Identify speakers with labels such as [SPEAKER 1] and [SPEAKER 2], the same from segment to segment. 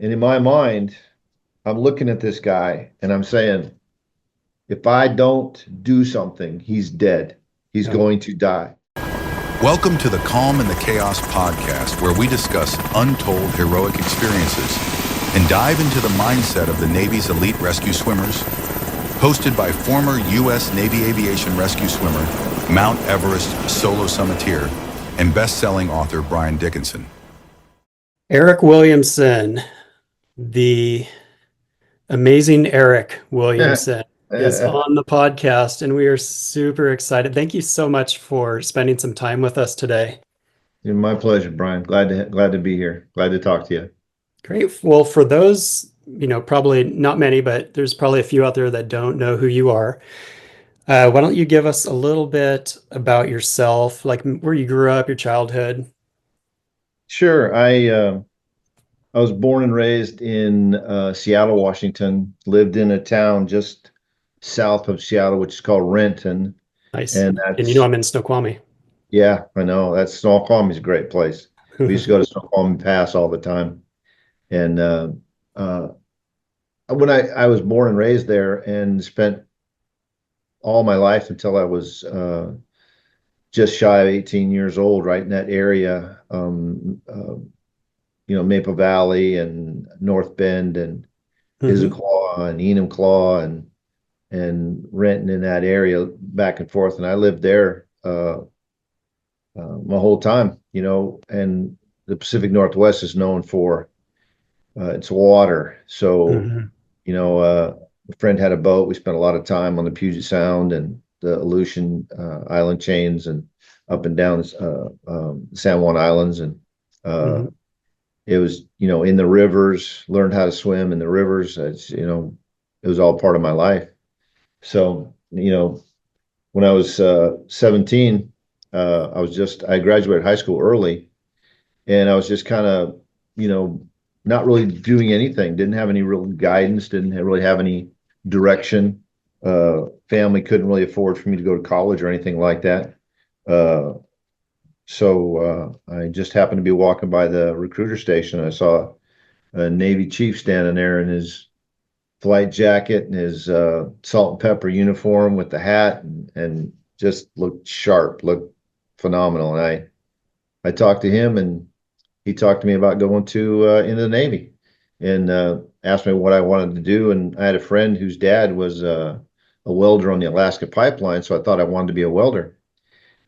[SPEAKER 1] And in my mind, I'm looking at this guy and I'm saying, if I don't do something, he's dead. He's
[SPEAKER 2] Yeah.
[SPEAKER 1] going to die.
[SPEAKER 3] Welcome to the Calm in the Chaos podcast, where we discuss untold heroic experiences and dive into the mindset of the Navy's elite rescue swimmers. Hosted by former U.S. Navy Aviation Rescue Swimmer, Mount Everest solo summiteer, and best-selling author Brian Dickinson.
[SPEAKER 2] Eric Williamson, the amazing Eric Williamson, is on the podcast, and we are super excited. Thank you so much for spending some time with us today.
[SPEAKER 1] My pleasure, Brian. Glad to be here. Glad to talk to you.
[SPEAKER 2] Great. Well, for those, probably not many, but there's probably a few out there that don't know who you are. Why don't you give us a little bit about yourself, like where you grew up, your childhood?
[SPEAKER 1] Sure. I was born and raised in Seattle, Washington. Lived in a town just south of Seattle, which is called Renton.
[SPEAKER 2] Nice.
[SPEAKER 1] And
[SPEAKER 2] And I'm in Snoqualmie.
[SPEAKER 1] yeah, I know. That's Snoqualmie is a great place. We used to go to Snoqualmie Pass all the time. And uh, when I was born and raised there and spent all my life until I was just shy of 18 years old, right in that area, Maple Valley and North Bend and Issaquah and Enumclaw and Renton in that area back and forth. And I lived there my whole time, and the Pacific Northwest is known for its water. So, a friend had a boat. We spent a lot of time on the Puget Sound and the Aleutian Island chains and up and down San Juan Islands. And it was, in the rivers, learned how to swim in the rivers. It was all part of my life. So, when I was 17, I graduated high school early, and I was just kind of, not really doing anything, didn't have any real guidance, didn't really have any direction. Family couldn't really afford for me to go to college or anything like that. So I just happened to be walking by the recruiter station. I saw a Navy chief standing there in his flight jacket and his salt and pepper uniform with the hat and just looked sharp, looked phenomenal. And I talked to him, and he talked to me about going into the Navy and asked me what I wanted to do. And I had a friend whose dad was a welder on the Alaska pipeline, so I thought I wanted to be a welder.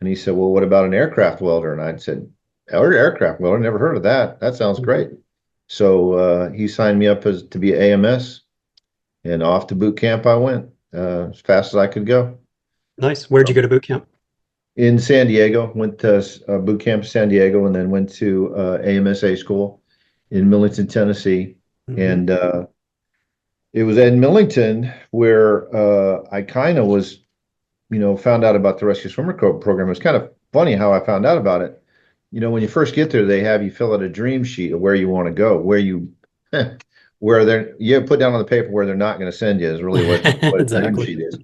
[SPEAKER 1] And he said, well, what about an aircraft welder? And I said, aircraft welder? Never heard of that. That sounds great. So he signed me up to be AMS, and off to boot camp I went as fast as I could go.
[SPEAKER 2] Nice. Where'd you go to boot camp?
[SPEAKER 1] In San Diego. Went to boot camp in San Diego, and then went to AMSA school in Millington, Tennessee. And it was in Millington where I kind of was, found out about the Rescue Swimmer program. It was kind of funny how I found out about it. When you first get there, they have you fill out a dream sheet of where you want to go, you put down on the paper where they're not going to send you is really what
[SPEAKER 2] Exactly.
[SPEAKER 1] a dream sheet is.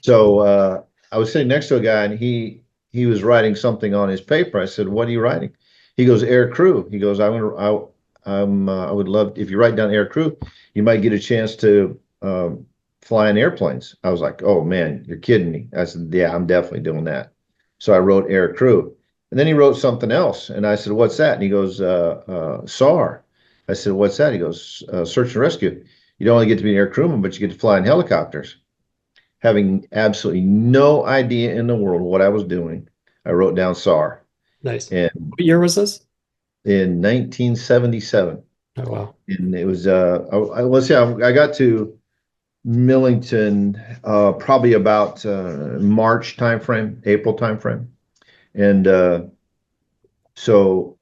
[SPEAKER 1] So I was sitting next to a guy, and he was writing something on his paper. I said, what are you writing? He goes, air crew. He goes, I would love, if you write down air crew, you might get a chance to fly in airplanes. I was like, oh man, you're kidding me. I said, yeah, I'm definitely doing that. So I wrote air crew. And then he wrote something else. And I said, what's that? And he goes, SAR. I said, what's that? He goes, search and rescue. You don't only get to be an air crewman, but you get to fly in helicopters. Having absolutely no idea in the world what I was doing, I wrote down SAR.
[SPEAKER 2] Nice.
[SPEAKER 1] And
[SPEAKER 2] what year was this?
[SPEAKER 1] In 1977.
[SPEAKER 2] Oh, wow.
[SPEAKER 1] And it was, I got to Millington probably about March timeframe, April timeframe. And so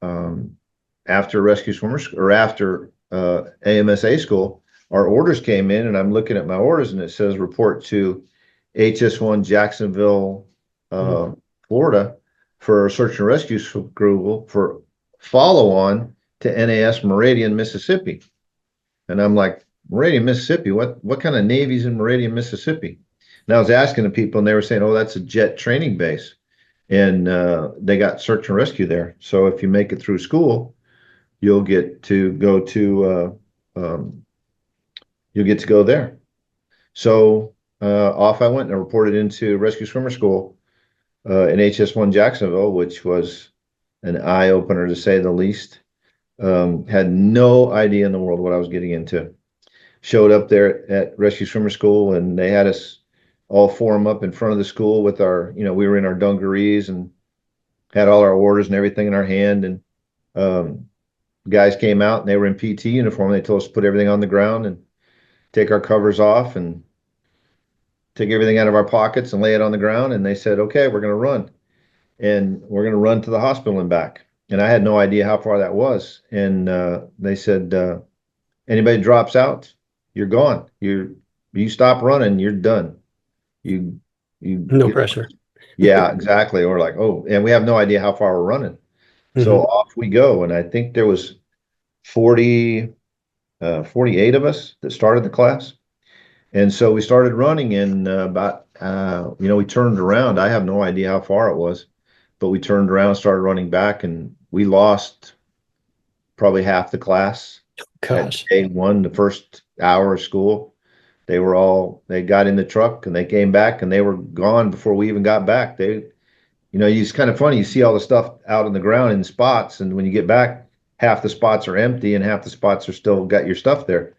[SPEAKER 1] after Rescue Swimmers, or after AMSA school, our orders came in, and I'm looking at my orders, and it says report to HS1 Jacksonville, Florida for search and rescue crew for follow on to NAS Meridian, Mississippi. And I'm like, Meridian, Mississippi, what kind of Navy's in Meridian, Mississippi? And I was asking the people, and they were saying, oh, that's a jet training base. And they got search and rescue there. So if you make it through school, you'll get to go to you'll get to go there. So off I went and I reported into rescue swimmer school in HS1 Jacksonville, which was an eye opener to say the least. Had no idea in the world what I was getting into. Showed up there at rescue swimmer school, and they had us all form up in front of the school with our, we were in our dungarees and had all our orders and everything in our hand. And guys came out and they were in PT uniform. They told us to put everything on the ground and take our covers off and take everything out of our pockets and lay it on the ground. And they said, okay, we're going to run. And we're going to run to the hospital and back. And I had no idea how far that was. And they said, anybody drops out, you're gone. You stop running, you're done. You
[SPEAKER 2] No pressure.
[SPEAKER 1] Yeah, exactly. Or like, oh, and we have no idea how far we're running. So off we go. And I think there was 48 of us that started the class. And so we started running, and we turned around. I have no idea how far it was, but we turned around, started running back, and we lost probably half the class.
[SPEAKER 2] Gosh.
[SPEAKER 1] At day one, the first hour of school. They got in the truck and they came back and they were gone before we even got back. It's kind of funny. You see all the stuff out on the ground in spots, and when you get back, half the spots are empty and half the spots are still got your stuff there.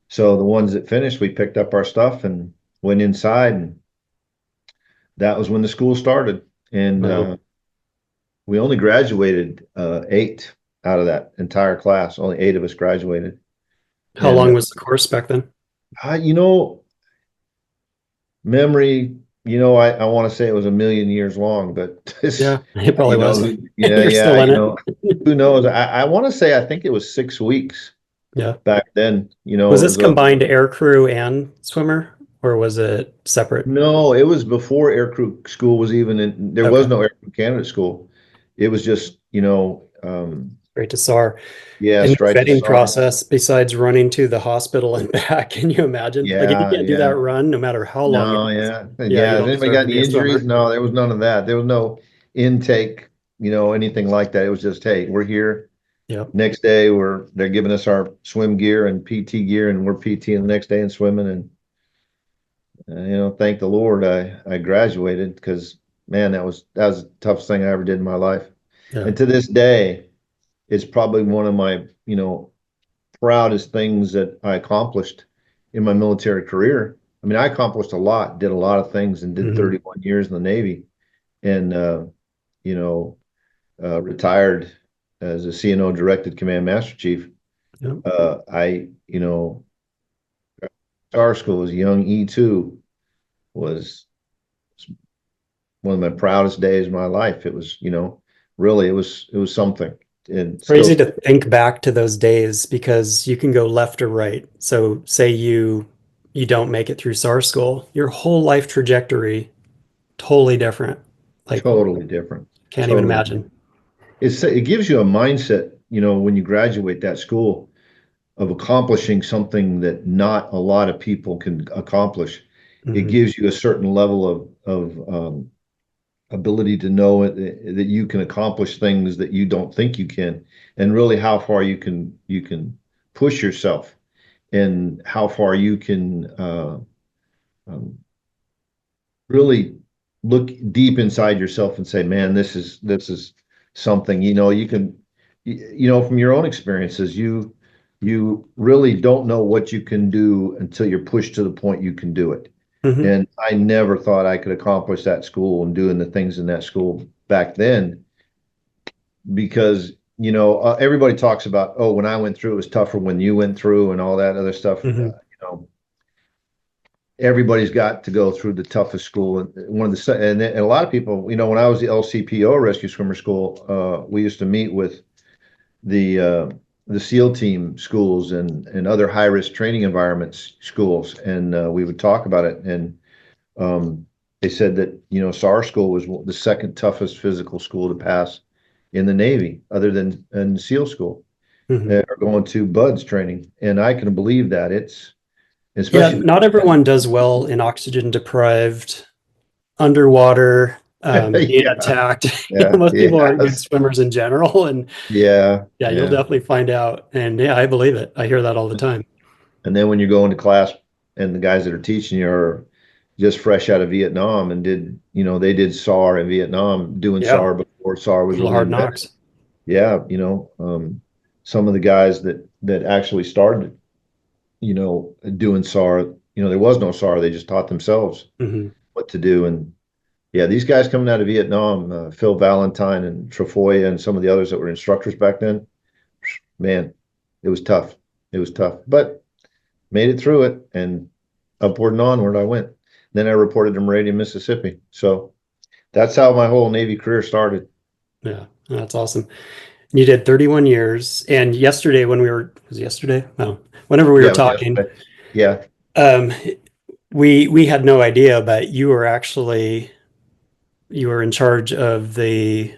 [SPEAKER 1] So the ones that finished, we picked up our stuff and went inside, and that was when the school started. And
[SPEAKER 2] Wow.
[SPEAKER 1] We only graduated 8 out of that entire class. Only 8 of us graduated.
[SPEAKER 2] How long was the course back then?
[SPEAKER 1] Memory, I want to say it was a million years long, but
[SPEAKER 2] Yeah, it probably was.
[SPEAKER 1] Yeah,
[SPEAKER 2] You're still in it.
[SPEAKER 1] Who knows? I want to say, I think it was 6 weeks.
[SPEAKER 2] Yeah.
[SPEAKER 1] Back then,
[SPEAKER 2] Was this combined air crew and swimmer, or was it separate?
[SPEAKER 1] No, it was before air crew school was even in. There was no air crew candidate school. It was just,
[SPEAKER 2] Straight to SAR.
[SPEAKER 1] yeah,
[SPEAKER 2] And the
[SPEAKER 1] straight to
[SPEAKER 2] vetting
[SPEAKER 1] SAR.
[SPEAKER 2] process, besides running to the hospital and back, can you imagine? Like, if you can't do that run, no matter how long
[SPEAKER 1] No,
[SPEAKER 2] it is.
[SPEAKER 1] yeah.
[SPEAKER 2] you
[SPEAKER 1] Has
[SPEAKER 2] don't
[SPEAKER 1] anybody
[SPEAKER 2] deserve
[SPEAKER 1] got
[SPEAKER 2] to be
[SPEAKER 1] any
[SPEAKER 2] a swimmer.
[SPEAKER 1] injuries? No, there was none of that. There was no intake, anything like that. It was just, hey, we're here.
[SPEAKER 2] Yep.
[SPEAKER 1] Next day, they're giving us our swim gear and PT gear, and we're PTing the next day and swimming. And thank the Lord, I graduated, because man, that was the toughest thing I ever did in my life.
[SPEAKER 2] Yeah.
[SPEAKER 1] And to this day, it's probably one of my proudest things that I accomplished in my military career. I mean, I accomplished a lot, did a lot of things, and did 31 years in the Navy, and retired as a CNO directed command master chief.
[SPEAKER 2] Yep.
[SPEAKER 1] Our school was young E2 was one of my proudest days of my life. It was, really, it was something. And
[SPEAKER 2] Crazy to think back to those days, because you can go left or right. So say you don't make it through SAR school, your whole life trajectory totally different. Like,
[SPEAKER 1] totally different.
[SPEAKER 2] Can't even imagine.
[SPEAKER 1] It gives you a mindset, when you graduate that school, of accomplishing something that not a lot of people can accomplish. It gives you a certain level of ability to know that you can accomplish things that you don't think you can, and really how far you can push yourself, and how far you can really look deep inside yourself and say, man, this is something, you can, from your own experiences, you really don't know what you can do until you're pushed to the point you can do it. And I never thought I could accomplish that school and doing the things in that school back then, because, everybody talks about, oh, when I went through, it was tougher when you went through and all that other stuff. Everybody's got to go through the toughest school. And a lot of people, when I was the LCPO Rescue Swimmer School, we used to meet with the SEAL team schools and other high risk training environments schools, and we would talk about it. And they said that SAR school was the second toughest physical school to pass in the Navy, other than in SEAL school, or going to BUDS training. And I can believe that. It's especially
[SPEAKER 2] not everyone does well in oxygen deprived, underwater, being
[SPEAKER 1] Yeah,
[SPEAKER 2] attacked.
[SPEAKER 1] yeah,
[SPEAKER 2] Most people aren't good
[SPEAKER 1] yes,
[SPEAKER 2] swimmers in general, and
[SPEAKER 1] yeah,
[SPEAKER 2] yeah, you'll
[SPEAKER 1] yeah.
[SPEAKER 2] definitely find out. And yeah, I believe it. I hear that all the time.
[SPEAKER 1] And then when you go into class and the guys that are teaching you are just fresh out of Vietnam and they did SAR in Vietnam, doing
[SPEAKER 2] Yeah,
[SPEAKER 1] SAR before SAR was
[SPEAKER 2] little
[SPEAKER 1] really
[SPEAKER 2] hard
[SPEAKER 1] invented.
[SPEAKER 2] knocks.
[SPEAKER 1] Yeah, some of the guys that actually started, doing SAR, there was no SAR, they just taught themselves
[SPEAKER 2] Hmm.
[SPEAKER 1] what to do. And yeah, these guys coming out of Vietnam, Phil Valentine and Trefoya and some of the others that were instructors back then, man, it was tough. It was tough, but made it through it and upward and onward I went. Then I reported to Meridian, Mississippi. So that's how my whole Navy career started.
[SPEAKER 2] Yeah, that's awesome. You did 31 years. And yesterday, was it yesterday? No, whenever we were
[SPEAKER 1] Yeah, it was
[SPEAKER 2] talking,
[SPEAKER 1] yesterday. Yeah,
[SPEAKER 2] um, we had no idea, but you were in charge of were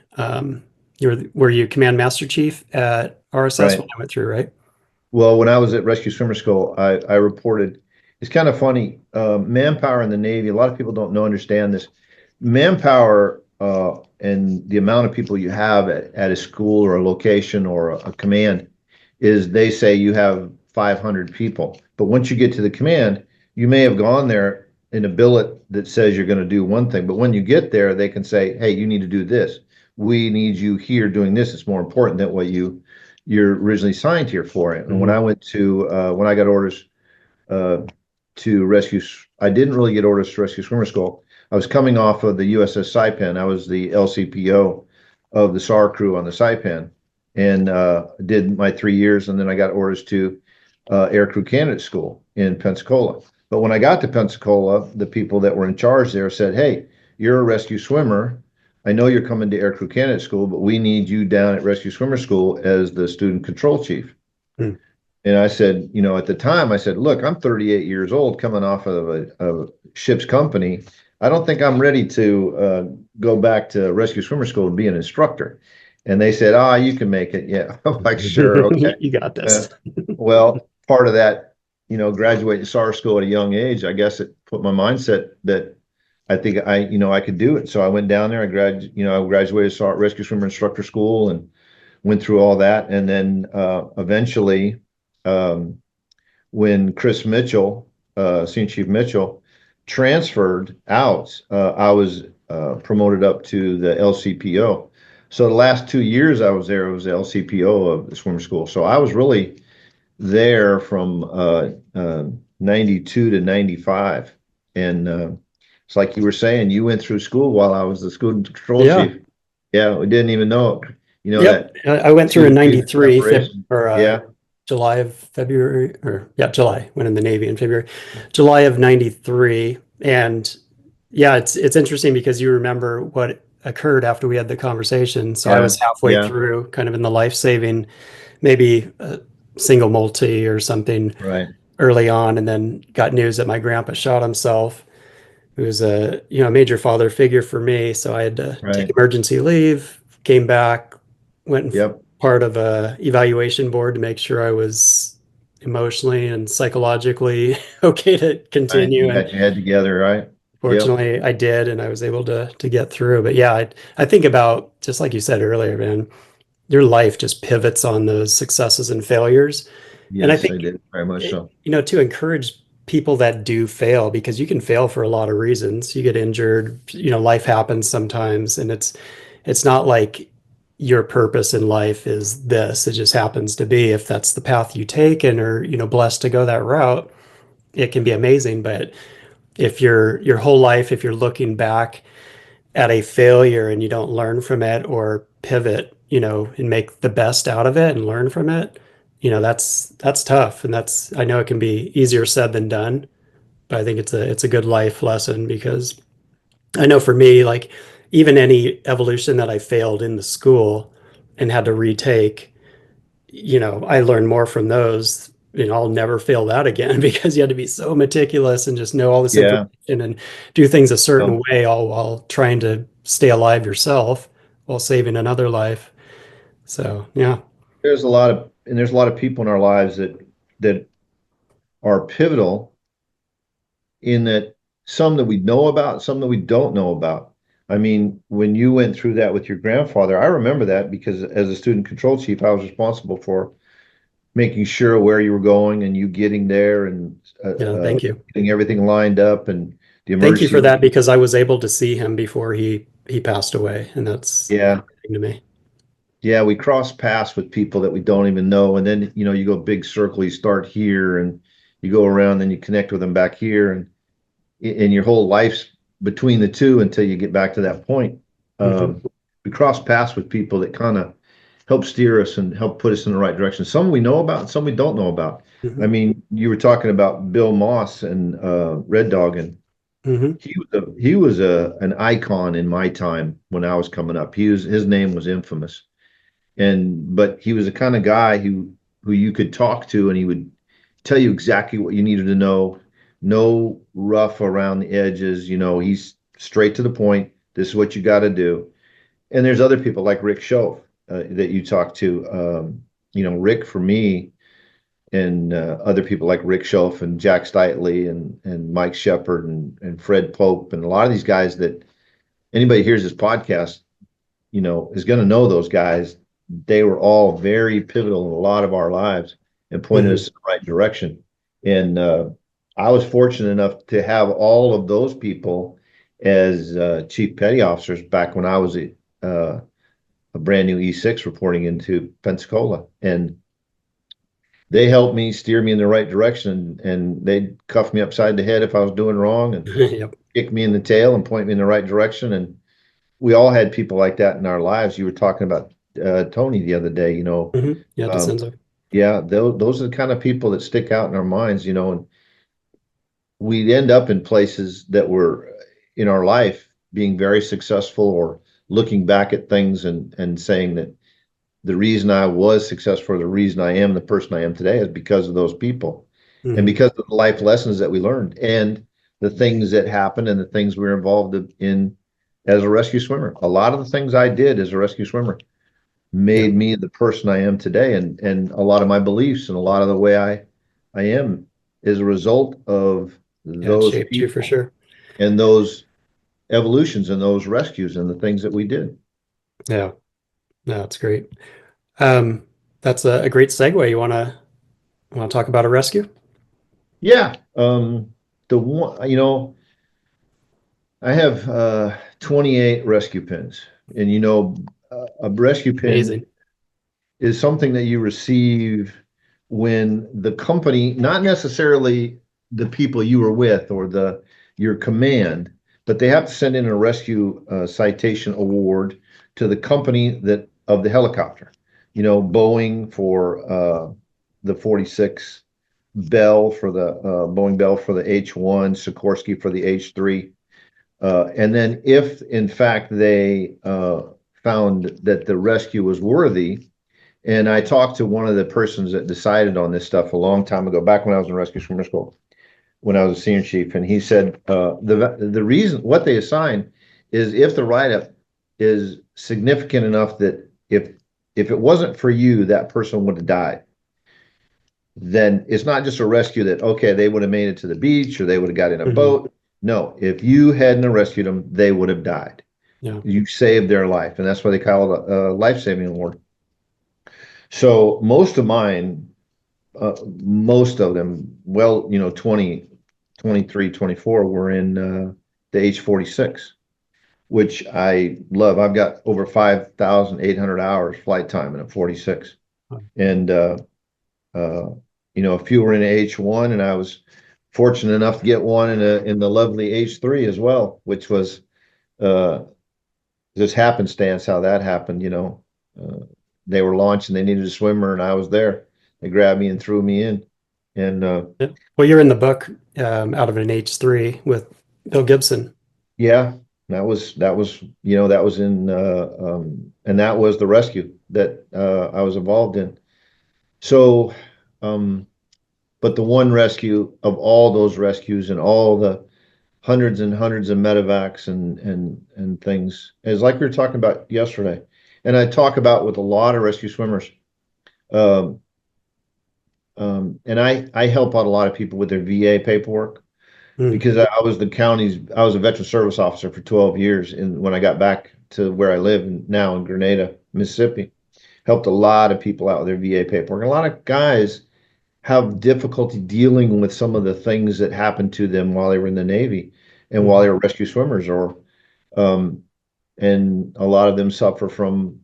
[SPEAKER 2] you command master chief at RSS
[SPEAKER 1] right.
[SPEAKER 2] when I went through, right?
[SPEAKER 1] Well, when I was at Rescue Swimmer School, I reported. It's kind of funny. Manpower in the Navy. A lot of people don't understand this. Manpower and the amount of people you have at a school or a location or a command is they say you have 500 people. But once you get to the command, you may have gone there in a billet that says you're going to do one thing. But when you get there, they can say, "Hey, you need to do this. We need you here doing this. It's more important than what you're originally signed here for it." And when
[SPEAKER 2] Mhm.
[SPEAKER 1] I went to when I got orders uh, to rescue, I didn't really get orders to rescue swimmer school. I was coming off of the USS Saipan. I was the LCPO of the SAR crew on the Saipan, and did my 3 years, and then I got orders to Air Crew Candidate School in Pensacola. But when I got to Pensacola, the people that were in charge there said, "Hey, you're a rescue swimmer. I know you're coming to Aircrew Candidate School, but we need you down at Rescue Swimmer School as the student control chief."
[SPEAKER 2] Hmm.
[SPEAKER 1] And I said, at the time, I said, "Look, I'm 38 years old, coming off of a ship's company. I don't think I'm ready to go back to Rescue Swimmer School and be an instructor." And they said, "Ah, you can make it." Yeah, I'm like, "Sure, okay."
[SPEAKER 2] You got
[SPEAKER 1] Uh,
[SPEAKER 2] this.
[SPEAKER 1] well, part of that, graduating SAR school at a young age, I guess it put my mindset that I think I could do it. So I went down there. I graduated SAR Rescue Swimmer Instructor School and went through all that. And then eventually, um, when Chris Mitchell, Senior Chief Mitchell, transferred out, I was promoted up to the LCPO. So the last 2 years I was there, I was the LCPO of the swimmer school. So I was really there from 92 to 95. And it's like you were saying, you went through school while I was the school control
[SPEAKER 2] Yeah.
[SPEAKER 1] chief. Yeah, we didn't even know it.
[SPEAKER 2] Yep.
[SPEAKER 1] That
[SPEAKER 2] I went through in
[SPEAKER 1] 2 year
[SPEAKER 2] 93,
[SPEAKER 1] separation. Yeah,
[SPEAKER 2] July of February, or yeah, July, went in the Navy in February, July of 93. And yeah, it's interesting because you remember what occurred after we had the conversation. So I
[SPEAKER 1] yeah,
[SPEAKER 2] was halfway
[SPEAKER 1] yeah,
[SPEAKER 2] through, kind of in the life-saving, maybe a single multi or something
[SPEAKER 1] right,
[SPEAKER 2] early on, and then got news that my grandpa shot himself, who was a major father figure for me. So I had to take
[SPEAKER 1] right.
[SPEAKER 2] emergency leave, came back, went and
[SPEAKER 1] Yep.
[SPEAKER 2] part of a evaluation board to make sure I was emotionally and psychologically okay to
[SPEAKER 1] Right.
[SPEAKER 2] continue.
[SPEAKER 1] You
[SPEAKER 2] And
[SPEAKER 1] got your head together, right? Yep.
[SPEAKER 2] fortunately I did, and I was able to get through. But yeah, I think about, just like you said earlier, man, your life just pivots on those successes and failures. And I
[SPEAKER 1] Yes, I
[SPEAKER 2] think,
[SPEAKER 1] did. Very much so.
[SPEAKER 2] to encourage people that do fail, because you can fail for a lot of reasons. You get injured, life happens sometimes, and it's not like your purpose in life is this. It just happens to be, if that's the path you take and are, blessed to go that route, it can be amazing. But if your whole life, if you're looking back at a failure and you don't learn from it or pivot, and make the best out of it and learn from it, that's tough. And I know it can be easier said than done, but I think it's a good life lesson, because I know for me, like, even any evolution that I failed in the school and had to retake, I learned more from those. I'll never fail that again, because you had to be so meticulous and just know all this
[SPEAKER 1] Yeah.
[SPEAKER 2] information and do things a certain
[SPEAKER 1] Um,
[SPEAKER 2] way, all while trying to stay alive yourself while saving another life. So, yeah.
[SPEAKER 1] there's a lot of people in our lives that are pivotal in that some that we know about, some that we don't know about. I mean, when you went through that with your grandfather, I remember that because as a student control chief, I was responsible for making sure where you were going and you getting there and
[SPEAKER 2] Yeah, thank you.
[SPEAKER 1] getting everything lined up and the
[SPEAKER 2] Thank you
[SPEAKER 1] emergency
[SPEAKER 2] for
[SPEAKER 1] room.
[SPEAKER 2] that because I was able to see him before he passed away, and that's
[SPEAKER 1] Yeah.
[SPEAKER 2] everything to me.
[SPEAKER 1] Yeah, we cross paths with people that we don't even know. And then, you go big circle, you start here and you go around, then you connect with them back here and your whole life's between the two until you get back to that point.
[SPEAKER 2] Mhm.
[SPEAKER 1] We cross paths with people that kind of help steer us and help put us in the right direction. Some we know about, some we don't know about. I
[SPEAKER 2] Mhm.
[SPEAKER 1] mean, you were talking about Bill Moss and Red Dog, and
[SPEAKER 2] Mhm.
[SPEAKER 1] he was an icon in my time when I was coming up. His name was infamous, but he was the kind of guy who you could talk to and he would tell you exactly what you needed to know. No rough around the edges. He's straight to the point. This is what you got to do. And there's other people like Rick Schoaf that you talk to. Rick for me and other people like Rick Schoaf and Jack Steitley and Mike Shepard and Fred Pope and a lot of these guys that anybody hears this podcast, is going to know those guys. They were all very pivotal in a lot of our lives and pointed
[SPEAKER 2] Mhm.
[SPEAKER 1] us in the right direction. And I was fortunate enough to have all of those people as chief petty officers back when I was a brand new E6 reporting into Pensacola. And they helped me steer me in the right direction and they'd cuff me upside the head if I was doing wrong and
[SPEAKER 2] Yep.
[SPEAKER 1] kick me in the tail and point me in the right direction. And we all had people like that in our lives. You were talking about Tony the other day,
[SPEAKER 2] Mhm. Yeah,
[SPEAKER 1] um,
[SPEAKER 2] DeCenzo.
[SPEAKER 1] yeah, those are the kind of people that stick out in our minds, and we'd end up in places that were in our life being very successful or looking back at things and saying that the reason I was successful, the reason I am the person I am today is because of those people and
[SPEAKER 2] Mhm.
[SPEAKER 1] because of the life lessons that we learned and the things that happened and the things we were involved in as a rescue swimmer. A lot of the things I did as a rescue swimmer
[SPEAKER 2] Yeah.
[SPEAKER 1] made me the person I am today. And a lot of my beliefs and a lot of the way I am is a result of
[SPEAKER 2] Yeah, it
[SPEAKER 1] those
[SPEAKER 2] shaped you for
[SPEAKER 1] people
[SPEAKER 2] sure.
[SPEAKER 1] and those evolutions and those rescues and the things that we did.
[SPEAKER 2] Yeah. No, it's great. Um, that's a great segue. You wanna talk about a rescue?
[SPEAKER 1] Yeah. The one, I have 28 rescue pins, and a rescue pin
[SPEAKER 2] Amazing.
[SPEAKER 1] is something that you receive when the company, not necessarily the people you were with or your command, but they have to send in a rescue citation award to the company that of the helicopter. Boeing for the 46, Bell for the Boeing Bell for the H1, Sikorsky for the H3. And then if in fact they found that the rescue was worthy, and I talked to one of the persons that decided on this stuff a long time ago, back when I was in rescue swimmer school, when I was a senior chief, and he said the reason what they assign is if the write-up is significant enough that if it wasn't for you, that person would have died. Then it's not just a rescue that, okay, they would have made it to the beach or they would have got in a
[SPEAKER 2] Mhm.
[SPEAKER 1] boat. No, if you hadn't rescued them, they would have died.
[SPEAKER 2] Yeah.
[SPEAKER 1] You saved their life, and that's why they call it a life-saving award. So most of them, well, 20, 23, 24 were in the H-46, which I love. I've got over 5,800 hours flight time in a 46. And uh, a few were in H1, and I was fortunate enough to get one in the lovely H3 as well, which was uh, just happenstance how that happened. They were launching, they needed a swimmer, and I was there. They grabbed me and threw me in, and
[SPEAKER 2] Yeah. Well, you're in the book out of an H3 with Bill Gibson.
[SPEAKER 1] yeah, that was in and that was the rescue that I was involved in. So, um, but the one rescue of all those rescues and all the hundreds and hundreds of medevacs and things is like we were talking about yesterday, and I talk about with a lot of rescue swimmers. And I help out a lot of people with their VA paperwork.
[SPEAKER 2] Mm.
[SPEAKER 1] because I was I was a veteran service officer for 12 years. And when I got back to where I live now in Grenada, Mississippi, helped a lot of people out with their VA paperwork. A lot of guys have difficulty dealing with some of the things that happened to them while they were in the Navy and while they were rescue swimmers, or um, and a lot of them suffer from,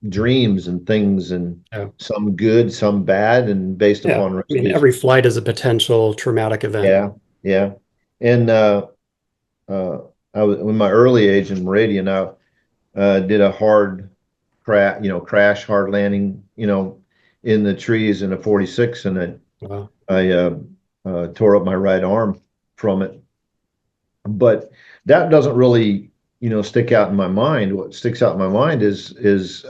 [SPEAKER 1] dreams and things, and
[SPEAKER 2] Yeah.
[SPEAKER 1] some good, some bad, and based
[SPEAKER 2] Yeah.
[SPEAKER 1] upon
[SPEAKER 2] I mean,
[SPEAKER 1] rescues.
[SPEAKER 2] every flight is a potential traumatic event.
[SPEAKER 1] Yeah, yeah. And uh, I was in my early age in Meridian. I did a hard crash, hard landing, in the trees in a 46, and
[SPEAKER 2] Wow.
[SPEAKER 1] I tore up my right arm from it. But that doesn't really, stick out in my mind. What sticks out in my mind is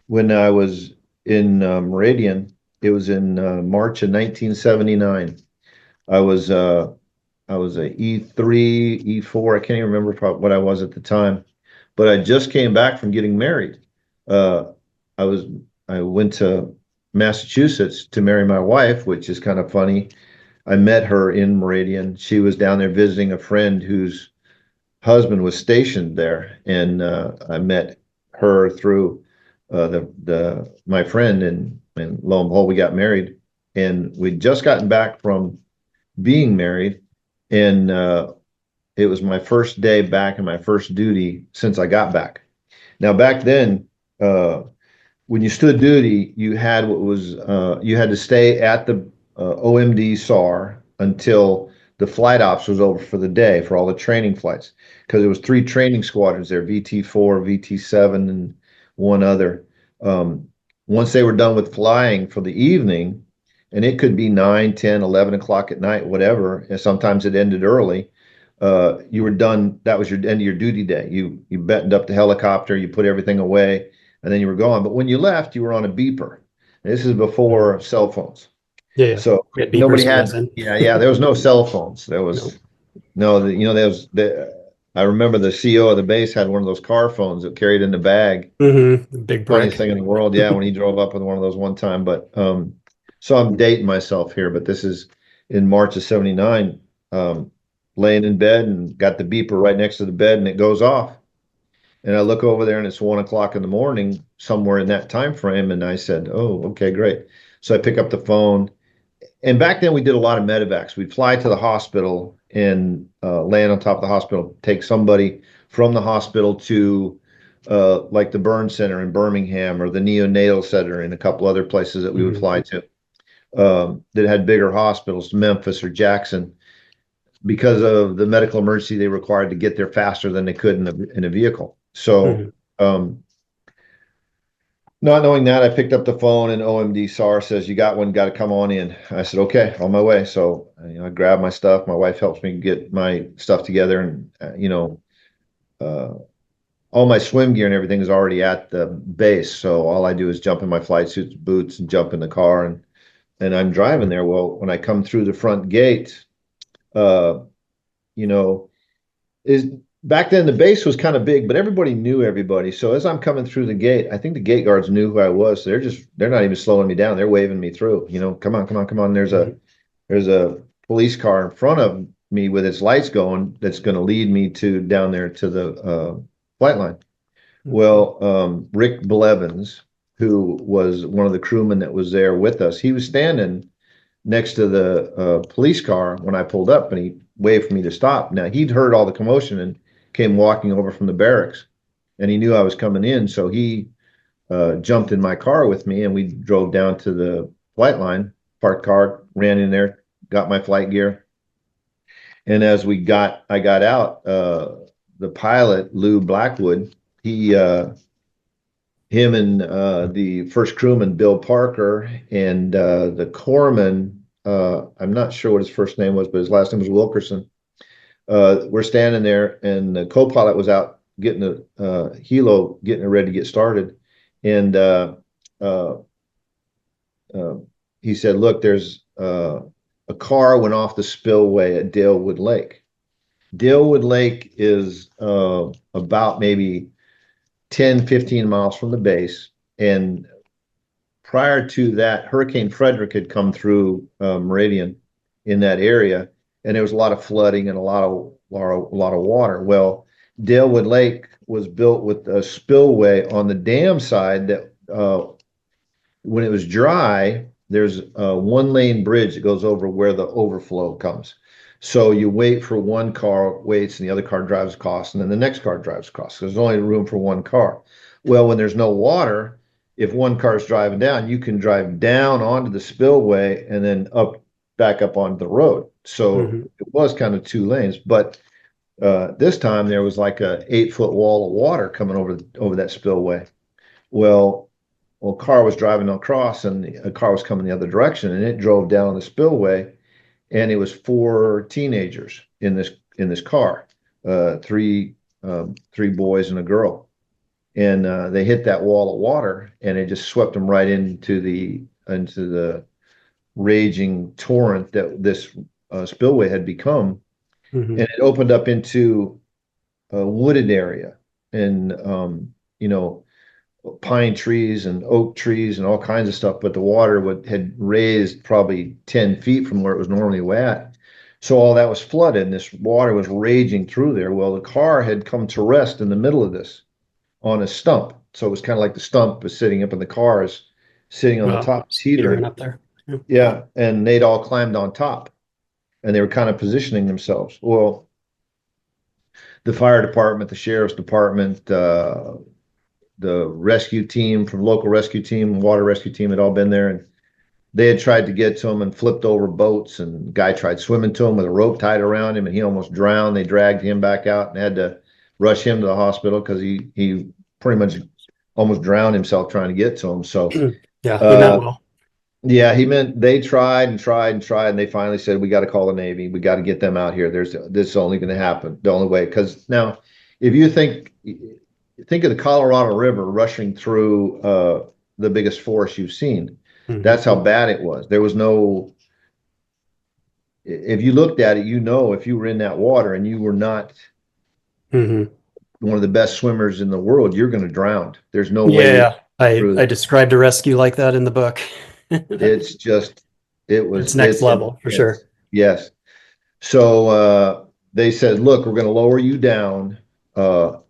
[SPEAKER 1] when I was in Meridian. It was in March of 1979. I was uh, I was a E3, E4. I can't even remember what I was at the time, but I just came back from getting married. Uh, I was I went to Massachusetts to marry my wife, which is kind of funny. I met her in Meridian. She was down there visiting a friend whose husband was stationed there, and I met her through the my friend, and lo and behold, we got married, and we'd just gotten back from being married, and it was my first day back and my first duty since I got back. Now, back then, when you stood duty, you had to stay at the OMD SAR until the flight ops was over for the day for all the training flights, because there was three training squadrons there: VT4, VT7, and one other. Um, Once they were done with flying for the evening, and it could be 9, 10, 11 o'clock at night, whatever, and sometimes it ended early. You were done. That was your end of your duty day. You buttoned up the helicopter, you put everything away, and then you were gone. But when you left, you were on a beeper. This is before cell phones.
[SPEAKER 2] Yeah. Yeah.
[SPEAKER 1] So
[SPEAKER 2] We had
[SPEAKER 1] nobody
[SPEAKER 2] beepers
[SPEAKER 1] had,
[SPEAKER 2] frozen.
[SPEAKER 1] yeah, there was no cell phones. There
[SPEAKER 2] No.
[SPEAKER 1] was no, I remember the CO of the base had one of those car phones that carried in the bag.
[SPEAKER 2] Big
[SPEAKER 1] Funniest
[SPEAKER 2] brick.
[SPEAKER 1] thing in the world. Yeah, when he drove up with one of those one time. But so I'm dating myself here, but this is in March of 79, laying in bed and got the beeper right next to the bed, and it goes off. And I look over there and it's 1 o'clock in the morning, somewhere in that time frame. And I said, "Oh, okay, great." So I pick up the phone. And back then we did a lot of medevacs. We'd fly to the hospital and land on top of the hospital, take somebody from the hospital to like the burn center in Birmingham, or the neonatal center in a couple other places that we would fly to, that had bigger hospitals, Memphis or Jackson, because of the medical emergency they required to get there faster than they could in a vehicle. So, not knowing that, I picked up the phone, and OMD SAR says, "You got one, got to come on in." I said, "Okay, on my way." So, I grabbed my stuff. My wife helps me get my stuff together, and uh, all my swim gear and everything is already at the base. So all I do is jump in my flight suits, boots, and jump in the car, and I'm driving there. Well, when I come through the front gate, uh, you know, is back then the base was kind of big, but everybody knew everybody. So as I'm coming through the gate, I think the gate guards knew who I was. So they're not even slowing me down. They're waving me through. Come on, come on, come on. There's a police car in front of me with its lights going that's going to lead me to down there to the flight line. Well, Rick Blevins, who was one of the crewmen that was there with us, he was standing next to the police car when I pulled up, and he waved for me to stop. Now, he'd heard all the commotion and came walking over from the barracks, and he knew I was coming in, so he jumped in my car with me, and we drove down to the flight line, parked car, ran in there, got my flight gear. And as I got out, the pilot, Lou Blackwood, him and the first crewman, Bill Parker, and the corpsman, I'm not sure what his first name was, but his last name was Wilkerson. We're standing there, and the co-pilot was out getting the helo, getting it ready to get started. And uh, he said, "Look, there's a car went off the spillway at Dalewood Lake." Dalewood Lake is about maybe 10, 15 miles from the base. And prior to that, Hurricane Frederick had come through Meridian in that area. and there was a lot of flooding and a lot of water. Well, Dalewood Lake was built with a spillway on the dam side that when it was dry, there's a one lane bridge that goes over where the overflow comes. So you wait for one car waits and the other car drives across, and then the next car drives across. There's only room for one car. Well, when there's no water, if one car is driving down, you can drive down onto the spillway and then back up onto the road. So it was kind of two lanes, but this time there was like a 8 foot wall of water coming over that spillway. Well, a car was driving across and a car was coming the other direction, and it drove down the spillway, and it was four teenagers in this car, three boys and a girl, and they hit that wall of water, and it just swept them right into the raging torrent that this spillway had become, and it opened up into a wooded area, and pine trees and oak trees and all kinds of stuff, but the water had raised probably 10 feet from where it was normally at. So all that was flooded, and this water was raging through there. Well, the car had come to rest in the middle of this on a stump. So it was kind of like the stump was sitting up and the car is sitting on the top teetering
[SPEAKER 2] up there.
[SPEAKER 1] Yeah, and they'd all climbed on top, and they were kind of positioning themselves. Well, the fire department, the sheriff's department, the rescue team from local rescue team, water rescue team had all been there, and they had tried to get to him and flipped over boats, and the guy tried swimming to him with a rope tied around him, and he almost drowned. They dragged him back out and had to rush him to the hospital because he pretty much almost drowned himself trying to get to him. So
[SPEAKER 2] yeah, he meant well.
[SPEAKER 1] Yeah, they tried and tried and tried, and they finally said, we got to call the Navy. We got to get them out here. This is only going to happen the only way. Because now, if you think of the Colorado River rushing through the biggest forest you've seen, that's how bad it was. There was no, if you looked at it, if you were in that water and you were not one of the best swimmers in the world, you're going to drown. There's no way.
[SPEAKER 2] Yeah, I described a rescue like that in the book.
[SPEAKER 1] It's
[SPEAKER 2] next level for sure.
[SPEAKER 1] Yes. So they said, look, we're going to lower you down. We're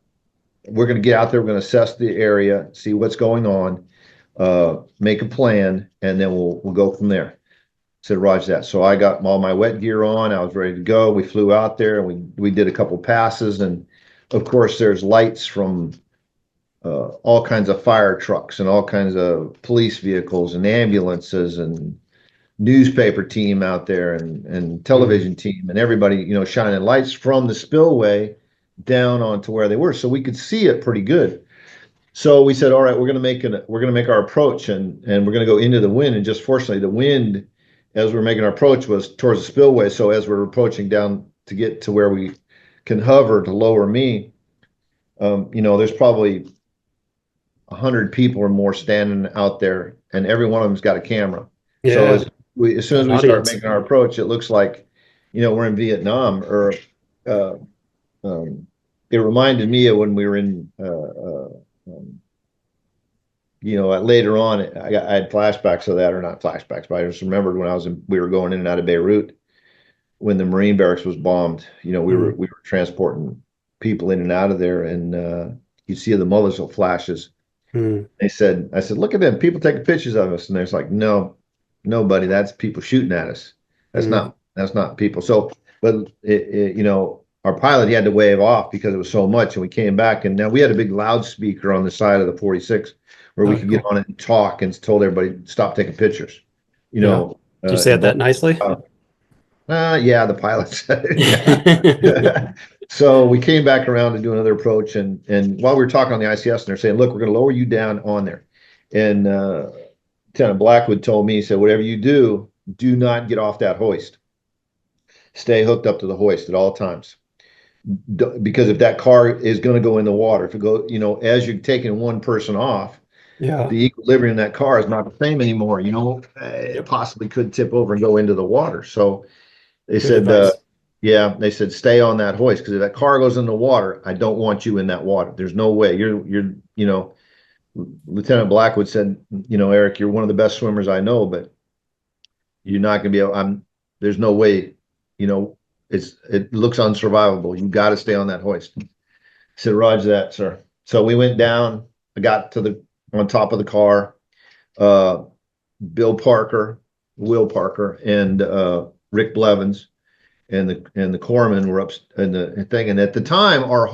[SPEAKER 1] going to get out there. We're going to assess the area, see what's going on, make a plan, and then we'll go from there. I said, Roger that. So I got all my wet gear on. I was ready to go. We flew out there and we did a couple passes. And of course, there's lights from all kinds of fire trucks and all kinds of police vehicles and ambulances and newspaper team out there and television team and everybody, shining lights from the spillway down onto where they were. So we could see it pretty good. So we said, all right, we're going to make our approach and we're going to go into the wind. And just fortunately, the wind, as we're making our approach, was towards the spillway. So as we're approaching down to get to where we can hover to lower me, there's probably 100 people or more standing out there, and every one of them's got a camera.
[SPEAKER 2] Yeah.
[SPEAKER 1] So as soon as we start making our approach, it looks like, we're in Vietnam. Or it reminded me of when we were in, later on, I had flashbacks of that, or not flashbacks, but I just remembered when we were going in and out of Beirut when the Marine barracks was bombed. We were transporting people in and out of there, and you see the muzzle flashes. I said, look at them, people taking pictures of us, and there's like, no, nobody. That's people shooting at us. That's not people. So, but our pilot, he had to wave off because it was so much, and we came back, and now we had a big loudspeaker on the side of the 46 where we could get on it and talk, and told everybody stop taking pictures. Did
[SPEAKER 2] you say it that nicely?
[SPEAKER 1] Yeah, the pilot said it. So we came back around to do another approach, and while we were talking on the ICS, and they're saying, look, we're going to lower you down on there. And Lieutenant Blackwood told me, he said, whatever you do not get off that hoist. Stay hooked up to the hoist at all times. Because if that car is going to go in the water, if it go, as you're taking one person off, the equilibrium in that car is not the same anymore. It possibly could tip over and go into the water. So they said, they said, stay on that hoist, because if that car goes in the water, I don't want you in that water. There's no way. Lieutenant Blackwood said, Eric, you're one of the best swimmers I know, but you're not going to be able, there's no way, it looks unsurvivable. You got to stay on that hoist. I said, Roger that, sir. So we went down. I got to on top of the car. Bill Parker, Will Parker, and Rick Blevins, and the corpsmen were up in the thing. And at the time, our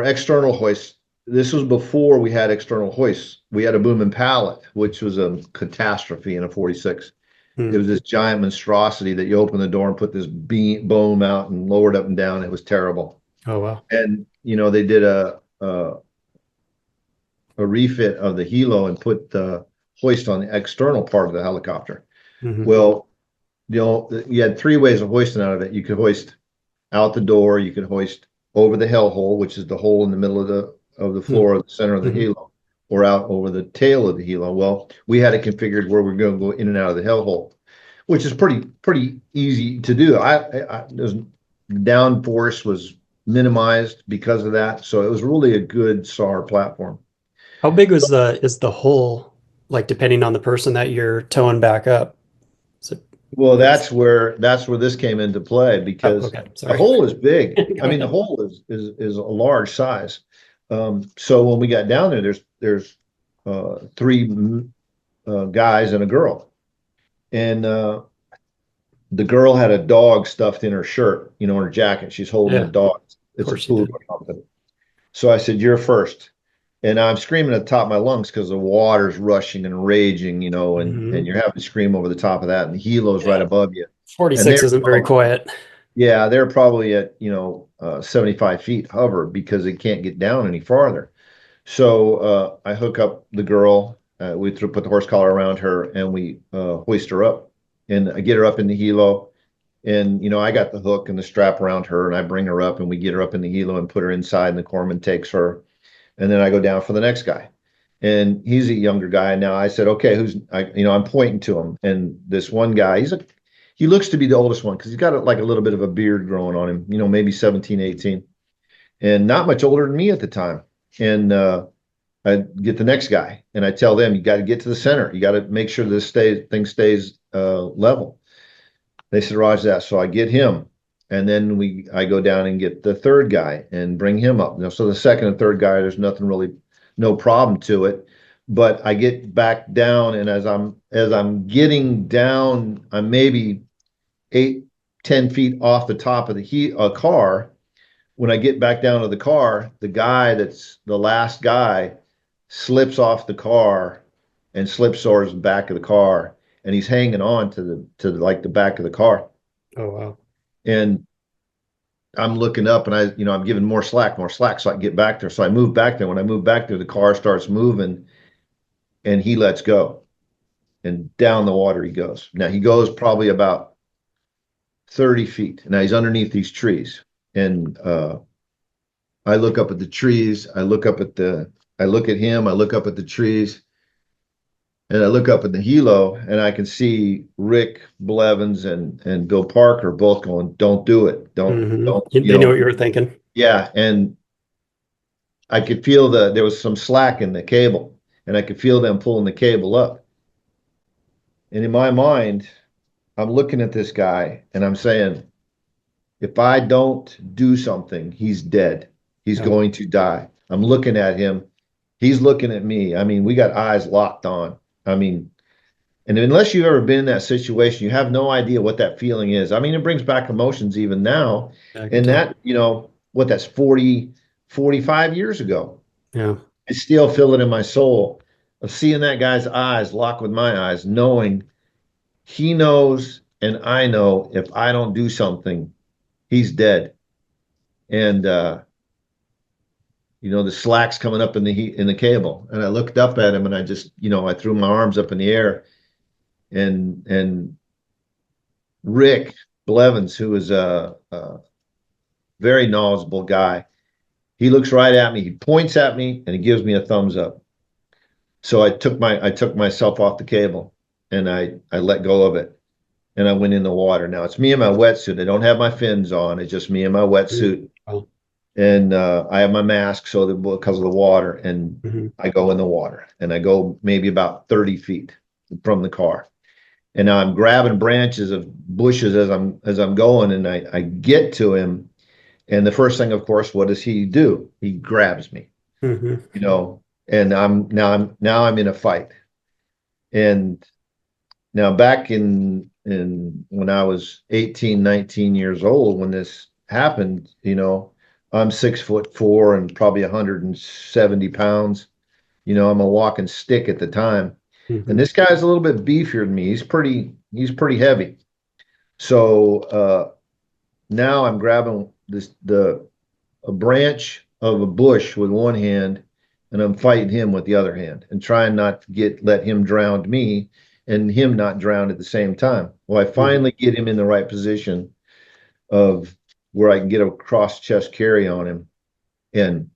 [SPEAKER 1] external hoist. This was before we had external hoists. We had a boom and pallet, which was a catastrophe in a 46. It was this giant monstrosity that you open the door and put this boom out and lowered up and down. It was terrible.
[SPEAKER 2] Oh, wow.
[SPEAKER 1] And, they did a refit of the helo and put the hoist on the external part of the helicopter. Well, you had three ways of hoisting out of it. You could hoist out the door, you could hoist over the hell hole, which is the hole in the middle of the floor of the center of the helo, or out over the tail of the helo. Well, we had it configured where we're going to go in and out of the hell hole, which is pretty easy to do. The downforce was minimized because of that, so it was really a good SAR platform.
[SPEAKER 2] How big is the hole, like depending on the person that you're towing back up?
[SPEAKER 1] Well, that's where this came into play, because the hole is big. I mean, the hole is a large size. So when we got down there, there's three guys and a girl, and the girl had a dog stuffed in her shirt, in her jacket. She's holding a dog. It's a food or something. So I said, "You're first." And I'm screaming at the top of my lungs because the water's rushing and raging, and you're having to scream over the top of that, and the helo's right above you.
[SPEAKER 2] 46 isn't very quiet.
[SPEAKER 1] Yeah, they're probably at 75 feet hover, because they can't get down any farther. So I hook up the girl. We put the horse collar around her, and we hoist her up, and I get her up in the helo. And I got the hook and the strap around her, and I bring her up, and we get her up in the helo and put her inside, and the corpsman takes her. And then I go down for the next guy, and he's a younger guy. Now I said, okay, I'm pointing to him, and this one guy, he looks to be the oldest one, because he's got like a little bit of a beard growing on him, maybe 17, 18, and not much older than me at the time. And I get the next guy, and I tell them, you got to get to the center. You got to make sure this thing stays level. They said, Roger that. So I get him. And then I go down and get the third guy and bring him up. So the second and third guy, there's no problem to it. But I get back down, and as I'm getting down, I'm maybe 8-10 feet off the top of the car. When I get back down to the car, the guy that's the last guy slips off the car and slipsoars the back of the car, and he's hanging on to the back of the car.
[SPEAKER 2] Oh, wow.
[SPEAKER 1] And I'm looking up, and I'm giving more slack so I can get back there. So I move back there. When I move back there, the car starts moving, and he lets go, and down the water he goes. Now he goes probably about 30 feet. Now he's underneath these trees, and I look up at the trees. I look at him. I look up at the trees. And I look up at the helo, and I can see Rick Blevins and Bill Parker both going, "Don't do it. Don't."
[SPEAKER 2] They know what you were thinking.
[SPEAKER 1] Yeah. And I could feel there was some slack in the cable, and I could feel them pulling the cable up. And in my mind, I'm looking at this guy, and I'm saying, if I don't do something, he's dead. He's going to die. I'm looking at him. He's looking at me. I mean, we got eyes locked on. I mean, and unless you've ever been in that situation, you have no idea what that feeling is. I mean, it brings back emotions even now. And that, that's 40, 45 years ago.
[SPEAKER 2] Yeah.
[SPEAKER 1] I still feel it in my soul of seeing that guy's eyes lock with my eyes, knowing he knows and I know if I don't do something, he's dead. And, the slack's coming up in the cable, and I looked up at him, and I just, I threw my arms up in the air, and Rick Blevins, who is a very knowledgeable guy, he looks right at me, he points at me, and he gives me a thumbs up. So I took myself off the cable, and I let go of it, and I went in the water. Now it's me in my wetsuit. I don't have my fins on. It's just me in my wetsuit.
[SPEAKER 2] Oh.
[SPEAKER 1] And I have my mask because of the water, and I go in the water, and I go maybe about 30 feet from the car, and now I'm grabbing branches of bushes as I'm going, and I get to him, and the first thing, of course, what does he do? He grabs me,
[SPEAKER 2] Mm-hmm.
[SPEAKER 1] and I'm in a fight. And now back in when I was 18, 19 years old, when this happened, I'm 6'4" and probably 170 pounds. I'm a walking stick at the time. And
[SPEAKER 2] Mm-hmm.
[SPEAKER 1] this guy's a little bit beefier than me. He's pretty heavy. So now I'm grabbing a branch of a bush with one hand, and I'm fighting him with the other hand and trying not to let him drown me and him not drown at the same time. Well, I
[SPEAKER 2] Mm-hmm.
[SPEAKER 1] finally get him in the right position of where I can get a cross chest carry on him, and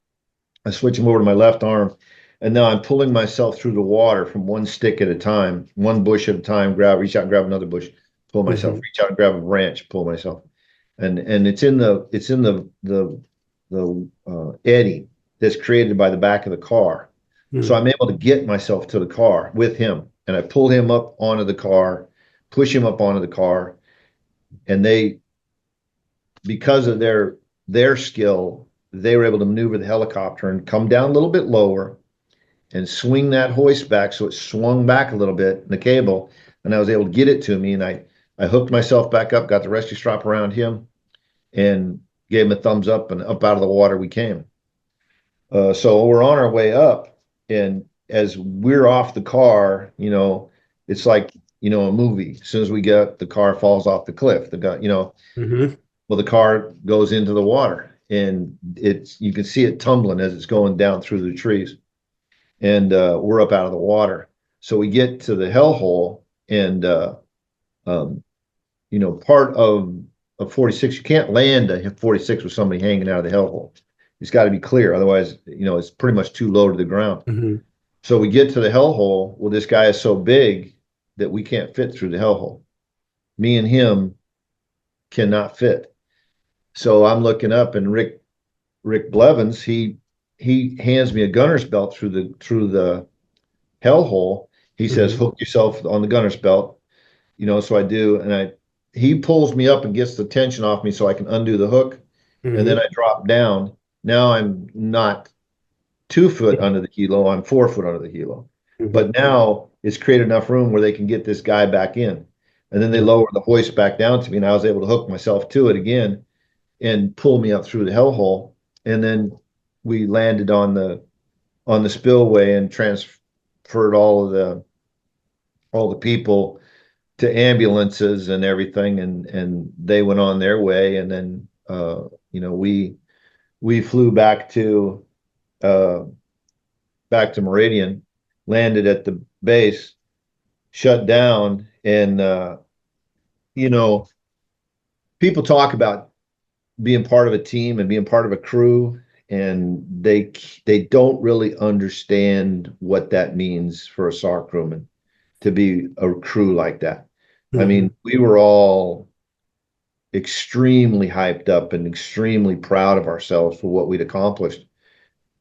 [SPEAKER 1] I switch him over to my left arm, and now I'm pulling myself through the water from one stick at a time, one bush at a time. Reach out and grab another bush, pull myself.
[SPEAKER 2] Mm-hmm.
[SPEAKER 1] Reach out and grab a branch, pull myself, and it's in the eddy that's created by the back of the car. So
[SPEAKER 2] Mm-hmm.
[SPEAKER 1] I'm able to get myself to the car with him, and I pull him up onto the car, push him up onto the car, and because of their skill, they were able to maneuver the helicopter and come down a little bit lower and swing that hoist back so it swung back a little bit in the cable, and I was able to get it to me, and I hooked myself back up, got the rescue strap around him, and gave him a thumbs up, and up out of the water we came. So we're on our way up, and as we're off the car, it's like a movie. As soon as we get the car falls off the cliff, the guy,
[SPEAKER 2] Mm-hmm.
[SPEAKER 1] well, the car goes into the water, and you can see it tumbling as it's going down through the trees, and we're up out of the water. So we get to the hellhole, and um, part of a 46, you can't land a 46 with somebody hanging out of the hellhole. It's got to be clear, otherwise, it's pretty much too low to the ground.
[SPEAKER 2] Mm-hmm.
[SPEAKER 1] So we get to the hellhole. Well, this guy is so big that we can't fit through the hellhole. Me and him cannot fit. So I'm looking up, and Rick Blevins, he hands me a gunner's belt through the hellhole. He says,
[SPEAKER 2] Mm-hmm.
[SPEAKER 1] hook yourself on the gunner's belt. So I do, and he pulls me up and gets the tension off me so I can undo the hook, and then
[SPEAKER 2] Mm-hmm.
[SPEAKER 1] I drop down. Now I'm not 2 foot under the helo, I'm 4 foot under the helo.
[SPEAKER 2] Mm-hmm.
[SPEAKER 1] But now it's created enough room where they can get this guy back in. And then they
[SPEAKER 2] Yeah.
[SPEAKER 1] lower the hoist back down to me, and I was able to hook myself to it again and pull me up through the hellhole. And then we landed on the spillway and transferred all the people to ambulances and everything, and they went on their way. And then we flew uh, back to Meridian, landed at the base, shut down, and you know people talk about being part of a team and being part of a crew, and they don't really understand what that means for a SAR crewman to be a crew like that. I
[SPEAKER 2] Mm-hmm.
[SPEAKER 1] mean, we were all extremely hyped up and extremely proud of ourselves for what we'd accomplished.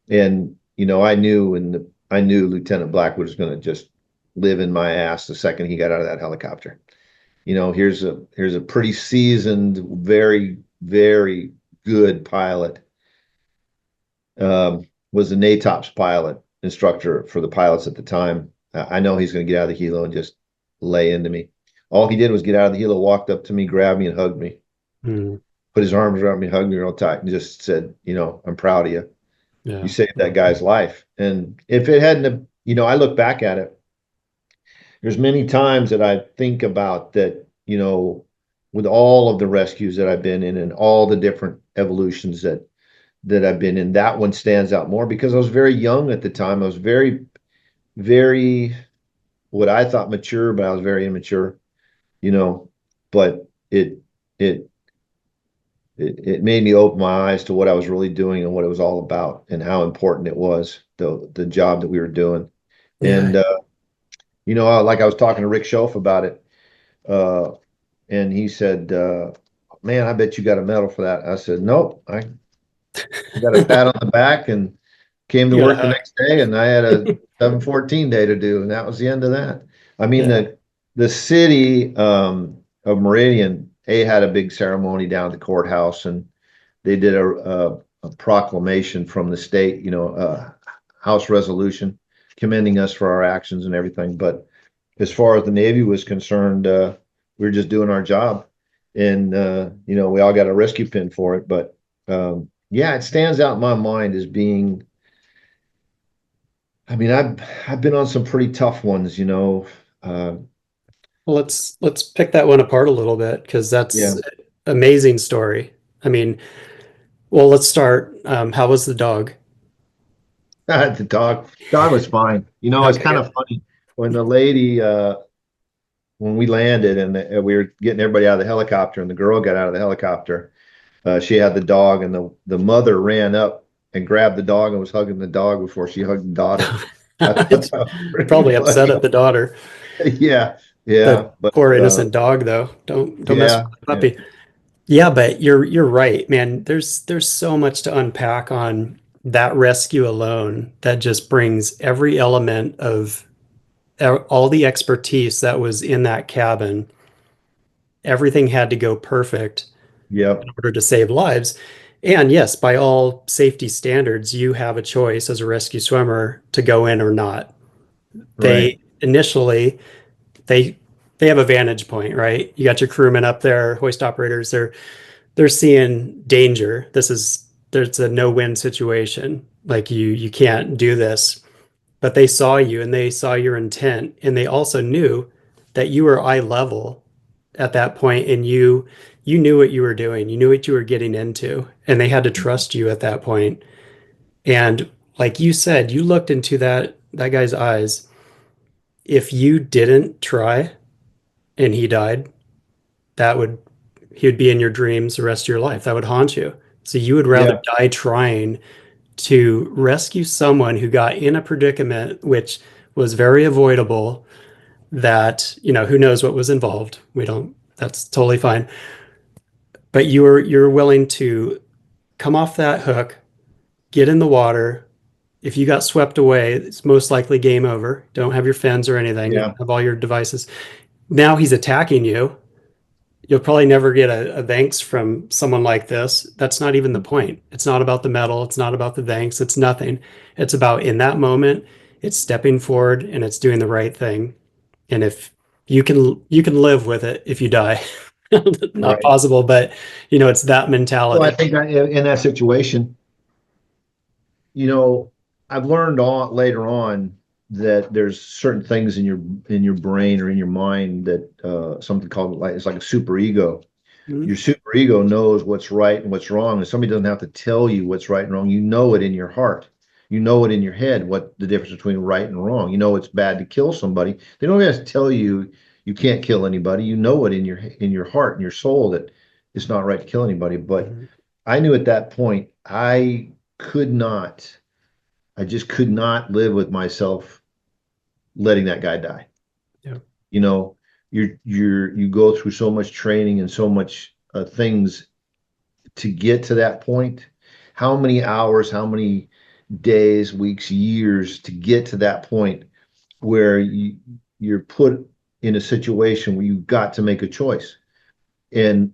[SPEAKER 1] And I knew Lieutenant Blackwood was going to just live in my ass the second he got out of that helicopter. Here's a pretty seasoned, very, very good pilot. Was the NATOPS pilot instructor for the pilots at the time. I know he's going to get out of the helo and just lay into me. All he did was get out of the helo, walked up to me, grabbed me, and hugged me.
[SPEAKER 2] Mm-hmm.
[SPEAKER 1] Put his arms around me, hugged me real tight, and just said, I'm proud of you. You
[SPEAKER 2] Yeah.
[SPEAKER 1] saved that guy's life. And if it hadn't have, I look back at it, there's many times that I think about that, with all of the rescues that I've been in and all the different evolutions that I've been in, that one stands out more because I was very young at the time. I was very, very, what I thought mature, but I was very immature, but it made me open my eyes to what I was really doing and what it was all about and how important it was, the job that we were doing.
[SPEAKER 2] Yeah.
[SPEAKER 1] And like I was talking to Rick Schoaf about it, uh, and he said, "Man, I bet you got a medal for that." I said, "Nope, I got a pat on the back and came to
[SPEAKER 2] You got a
[SPEAKER 1] work the
[SPEAKER 2] hug.
[SPEAKER 1] next day, and I had a 714 day to do, and that was the end of that." I mean,
[SPEAKER 2] Yeah.
[SPEAKER 1] the city of Meridian, they had a big ceremony down at the courthouse, and they did a proclamation from the state, House resolution commending us for our actions and everything. But as far as the Navy was concerned, we were just doing our job, and we all got a rescue pin for it. But yeah, it stands out in my mind as being. I mean, I've been on some pretty tough ones,
[SPEAKER 2] Well, let's pick that one apart a little bit because
[SPEAKER 1] Yeah,
[SPEAKER 2] that's an amazing story. I mean, well, let's start. How was the dog?
[SPEAKER 1] the dog was fine. It's
[SPEAKER 2] Okay,
[SPEAKER 1] kind
[SPEAKER 2] good.
[SPEAKER 1] of funny when the lady when we landed and we were getting everybody out of the helicopter, and the girl got out of the helicopter. She had the dog, and the mother ran up and grabbed the dog and was hugging the dog before she hugged the daughter. I thought
[SPEAKER 2] It's
[SPEAKER 1] that was pretty
[SPEAKER 2] probably upset
[SPEAKER 1] funny.
[SPEAKER 2] at the daughter.
[SPEAKER 1] Yeah,
[SPEAKER 2] The
[SPEAKER 1] yeah, but
[SPEAKER 2] poor innocent dog, though. Don't mess with
[SPEAKER 1] yeah,
[SPEAKER 2] the
[SPEAKER 1] yeah,
[SPEAKER 2] puppy. Yeah, but you're right, man. There's so much to unpack on that rescue alone that just brings every element of all the expertise that was in that cabin. Everything had to go perfect
[SPEAKER 1] yep,
[SPEAKER 2] in order to save lives. And yes, by all safety standards, you have a choice as a rescue swimmer to go in or not.
[SPEAKER 1] right,
[SPEAKER 2] They initially they they have a vantage point, right? You got your crewmen up there, hoist operators, they're seeing danger. There's a no-win situation. Like you can't do this. But they saw you and they saw your intent, and they also knew that you were eye level at that point, and you knew what you were doing. You knew what you were getting into, and they had to trust you at that point. And like you said, you looked into that guy's eyes. If you didn't try and he died, that would he would be in your dreams the rest of your life. That would haunt you. So you would rather
[SPEAKER 1] yeah,
[SPEAKER 2] die trying to rescue someone who got in a predicament which was very avoidable, that, who knows what was involved. We don't, that's totally fine. But you're willing to come off that hook, get in the water. If you got swept away, it's most likely game over. Don't have your fins or anything. You
[SPEAKER 1] yeah,
[SPEAKER 2] don't have all your devices. Now he's attacking you. You'll probably never get a thanks from someone like this. That's not even the point. It's not about the medal. It's not about the thanks. It's nothing. It's about in that moment, it's stepping forward and it's doing the right thing. And if you can live with it if you die. Not
[SPEAKER 1] right.
[SPEAKER 2] possible, but it's that
[SPEAKER 1] Well, I
[SPEAKER 2] mentality.
[SPEAKER 1] think in that situation, you know, I've learned on later on that there's certain things in your brain or in your mind that something called like it's like a super ego.
[SPEAKER 2] Mhm.
[SPEAKER 1] Your super ego knows what's right and what's wrong, and somebody doesn't have to tell you what's right and wrong. You know it in your heart. You know it in your head what the difference between right and wrong. You know it's bad to kill somebody. They don't have to tell you you can't kill anybody. You know it in your heart and your soul that it's not right to kill anybody. But
[SPEAKER 2] Mhm.
[SPEAKER 1] I knew at that point could not, I just could not live with myself letting that guy die.
[SPEAKER 2] Yeah.
[SPEAKER 1] You know, you go through so much training and so much things to get to that point. How many hours, how many days, weeks, years to get to that point where you're put in a situation where you've got to make a choice, and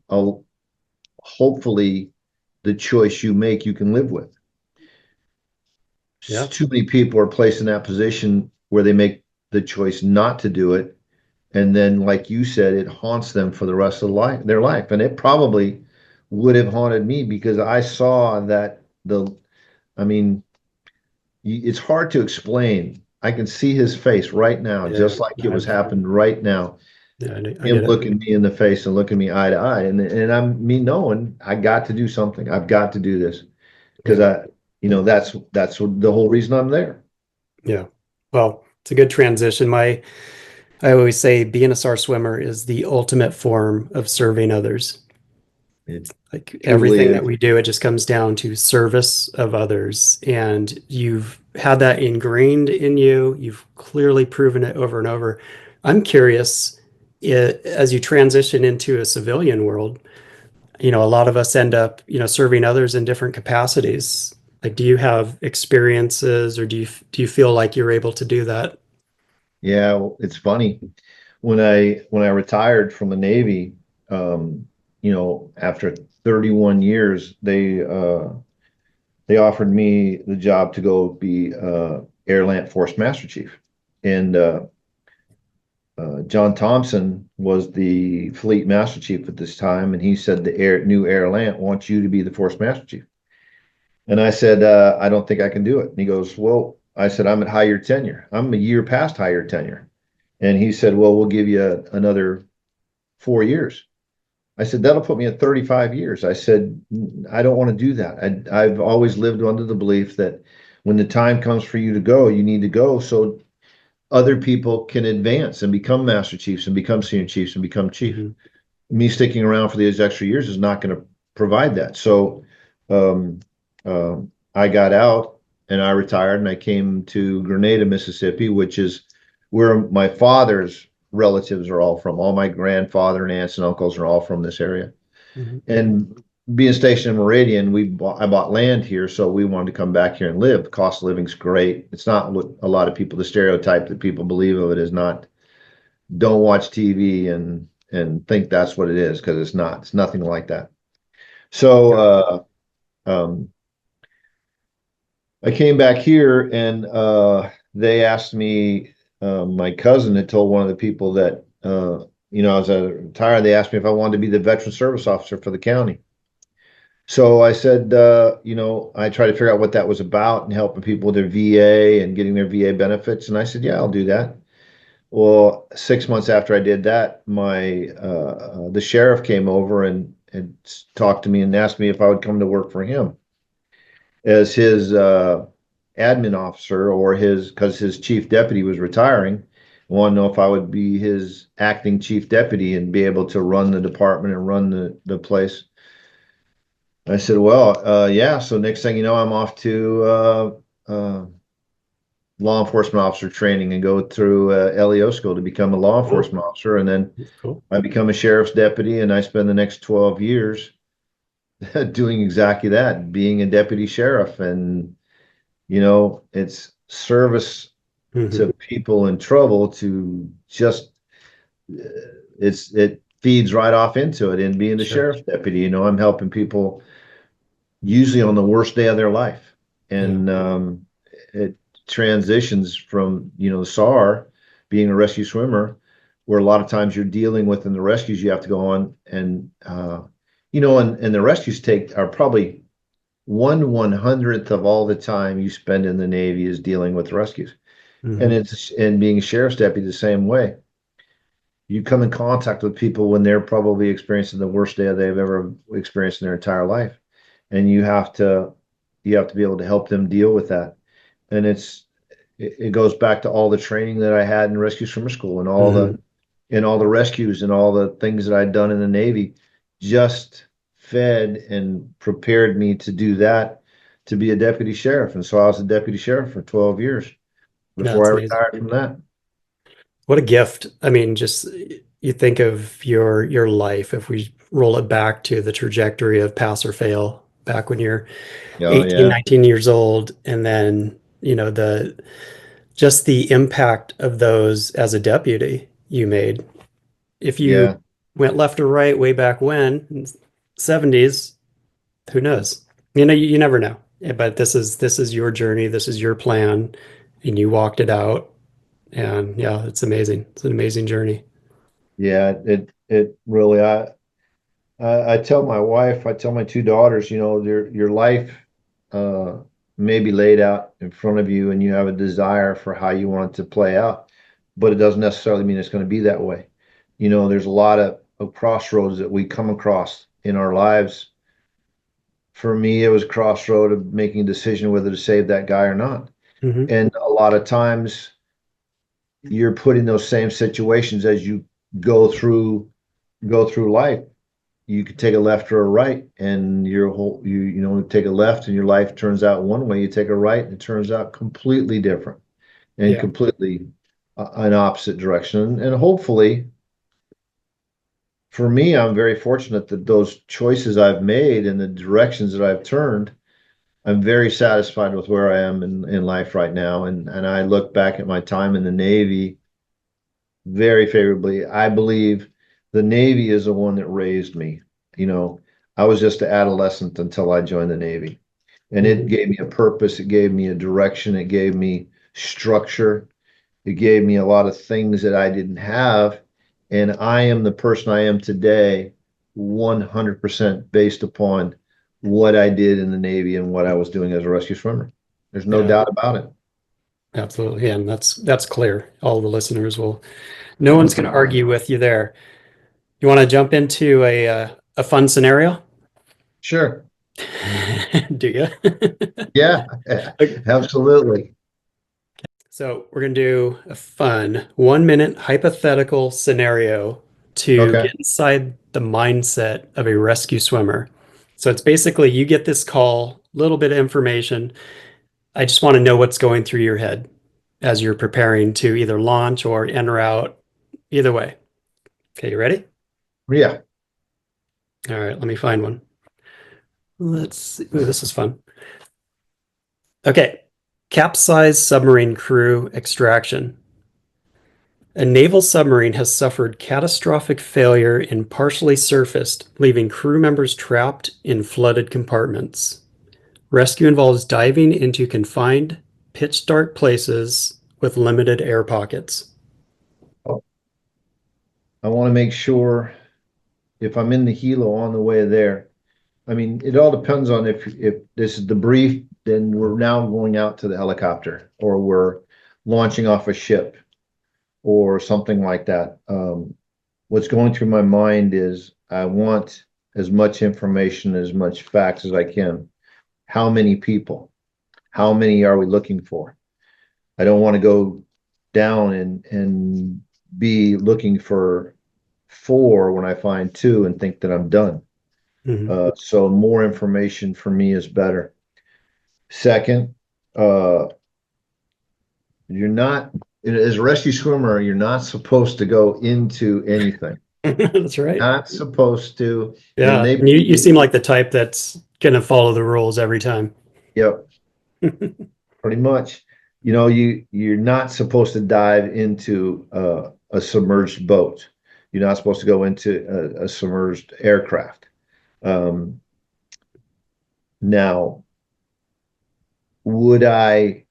[SPEAKER 1] hopefully the choice you make you can live with.
[SPEAKER 2] Yeah.
[SPEAKER 1] Too many people are placed in that position where they make the choice not to do it, and then like you said, it haunts them for the rest of their life, and it probably would have haunted me because I saw that I mean, it's hard to explain. I can see his face right now,
[SPEAKER 2] Yeah.
[SPEAKER 1] just like it was
[SPEAKER 2] I,
[SPEAKER 1] happened right now.
[SPEAKER 2] yeah, I
[SPEAKER 1] Him
[SPEAKER 2] get it.
[SPEAKER 1] looking me in the face and looking me eye to eye, and I'm me knowing I got to do something. I've got to do this because
[SPEAKER 2] Yeah.
[SPEAKER 1] that's the whole reason I'm there.
[SPEAKER 2] Yeah. Well, it's a good transition. I always say being a SAR swimmer is the ultimate form of serving others.
[SPEAKER 1] It
[SPEAKER 2] Like
[SPEAKER 1] truly
[SPEAKER 2] everything that
[SPEAKER 1] is.
[SPEAKER 2] we do, it just comes down to service of others. And you've had that ingrained in you. You've clearly proven it over and over. I'm curious, as you transition into a civilian world, a lot of us end up, serving others in different capacities. Like, do you have experiences or do you feel like you're able to do that?
[SPEAKER 1] Yeah, well, it's funny. when I retired from the Navy, after 31 years, they offered me the job to go be Air Land Force Master Chief, and John Thompson was the Fleet Master Chief at this time, and he said the new Air Land wants you to be the Force Master Chief. And I said, I don't think I can do it. And he goes, well, I said, I'm at higher tenure. I'm a year past higher tenure. And he said, well, we'll give you another 4 years. I said, that'll put me at 35 years. I said, I don't want to do that. I've always lived under the belief that when the time comes for you to go, you need to go so other people can advance and become Master Chiefs and become Senior Chiefs and become Chief. Me sticking around for these extra years is not going to provide that. So I got out and I retired and I came to Grenada, Mississippi, which is where my father's relatives are all from. All my grandfather and aunts and uncles are all from this area. And being stationed in Meridian, I bought land here, so we wanted to come back here and live. The cost of living's great. It's not what a lot of people, the stereotype that people believe of it is not, don't watch TV and think that's what it is, because it's not. It's nothing like that. So I came back here and they asked me, my cousin had told one of the people that, as I retired, they asked me if I wanted to be the veteran service officer for the county. So I said, I tried to figure out what that was about and helping people with their VA and getting their VA benefits. And I said, yeah, I'll do that. Well, 6 months after I did that, the sheriff came over and talked to me and asked me if I would come to work for him as his admin officer, or because his chief deputy was retiring. I wanted to know if I would be his acting chief deputy and be able to run the department and run the place. I said, well, yeah. So next thing you know, I'm off to law enforcement officer training and go through LEO school to become a law enforcement officer. And then I become a sheriff's deputy, and I spend the next 12 years doing exactly that, being a deputy sheriff. And, it's service to people in trouble to just, it feeds right off into it. And being the sheriff's deputy, I'm helping people usually on the worst day of their life. And it transitions from, the SAR, being a rescue swimmer, where a lot of times you're dealing with in the rescues you have to go on. And, and the rescues are probably 1/100th of all the time you spend in the Navy is dealing with rescues. And being a sheriff's deputy the same way. You come in contact with people when they're probably experiencing the worst day they've ever experienced in their entire life. And you have to be able to help them deal with that. And it goes back to all the training that I had in rescue swimmer school and all the rescues and all the things that I'd done in the Navy, just fed and prepared me to do that, to be a deputy sheriff. And so I was a deputy sheriff for 12 years before I retired from that.
[SPEAKER 2] What a gift. I mean, just you think of your life, if we roll it back to the trajectory of pass or fail back when you're 18, 19 years old, and then, just the impact of those as a deputy you made. If you went left or right way back when, in 70s, who knows? You never know. But this is your journey, this is your plan, and you walked it out. And yeah, it's amazing. It's an amazing journey.
[SPEAKER 1] Yeah, it really, I tell my wife, I tell my two daughters, your life may be laid out in front of you and you have a desire for how you want it to play out, but it doesn't necessarily mean it's going to be that way. There's a lot of crossroads that we come across in our lives. For me, it was a crossroad of making a decision whether to save that guy or not. And a lot of times you're put in those same situations as you go through life. You could take a left or a right, and you take a left and your life turns out one way. You take a right and it turns out completely different and completely an opposite direction. And hopefully, for me, I'm very fortunate that those choices I've made and the directions that I've turned, I'm very satisfied with where I am in life right now. And I look back at my time in the Navy very favorably. I believe the Navy is the one that raised me. I was just an adolescent until I joined the Navy. And it
[SPEAKER 2] Mhm.
[SPEAKER 1] gave me a purpose, it gave me a direction, it gave me structure, it gave me a lot of things that I didn't have. And I am the person I am today 100% based upon what I did in the Navy and what I was doing as a rescue swimmer. There's no
[SPEAKER 2] Yeah,
[SPEAKER 1] doubt about it.
[SPEAKER 2] absolutely. And that's clear. All the listeners will, no one's going to argue with you there. You want to jump into a fun scenario?
[SPEAKER 1] Sure.
[SPEAKER 2] Do you?
[SPEAKER 1] Yeah, absolutely.
[SPEAKER 2] So we're going to do a fun 1 minute hypothetical scenario to
[SPEAKER 1] Okay.
[SPEAKER 2] get inside the mindset of a rescue swimmer. So it's basically you get this call, little bit of information. I just want to know what's going through your head as you're preparing to either launch or en route. Either way. Okay, you ready?
[SPEAKER 1] Yeah.
[SPEAKER 2] All right, let me find one. Let's see. Ooh, this is fun. Okay. Capsized submarine crew extraction. A naval submarine has suffered catastrophic failure and partially surfaced, leaving crew members trapped in flooded compartments. Rescue involves diving into confined, pitch dark places with limited air pockets.
[SPEAKER 1] I want to make sure if I'm in the helo on the way there. I mean, it all depends on if this is the brief, then we're now going out to the helicopter or we're launching off a ship or something like that. What's going through my mind is I want as much information, as much facts as I can. How many people? How many are we looking for? I don't want to go down and be looking for four when I find two and think that I'm done.
[SPEAKER 2] Mhm.
[SPEAKER 1] So more information for me is better. Second, uh, you're not, as a rescue swimmer, you're not supposed to go into anything.
[SPEAKER 2] That's right.
[SPEAKER 1] Not supposed to. And
[SPEAKER 2] Yeah.
[SPEAKER 1] they,
[SPEAKER 2] And you seem like the type that's going to follow the rules every time.
[SPEAKER 1] yep, pretty much. You're not supposed to dive into a submerged boat. You're not supposed to go into a submerged aircraft. Um, now, would I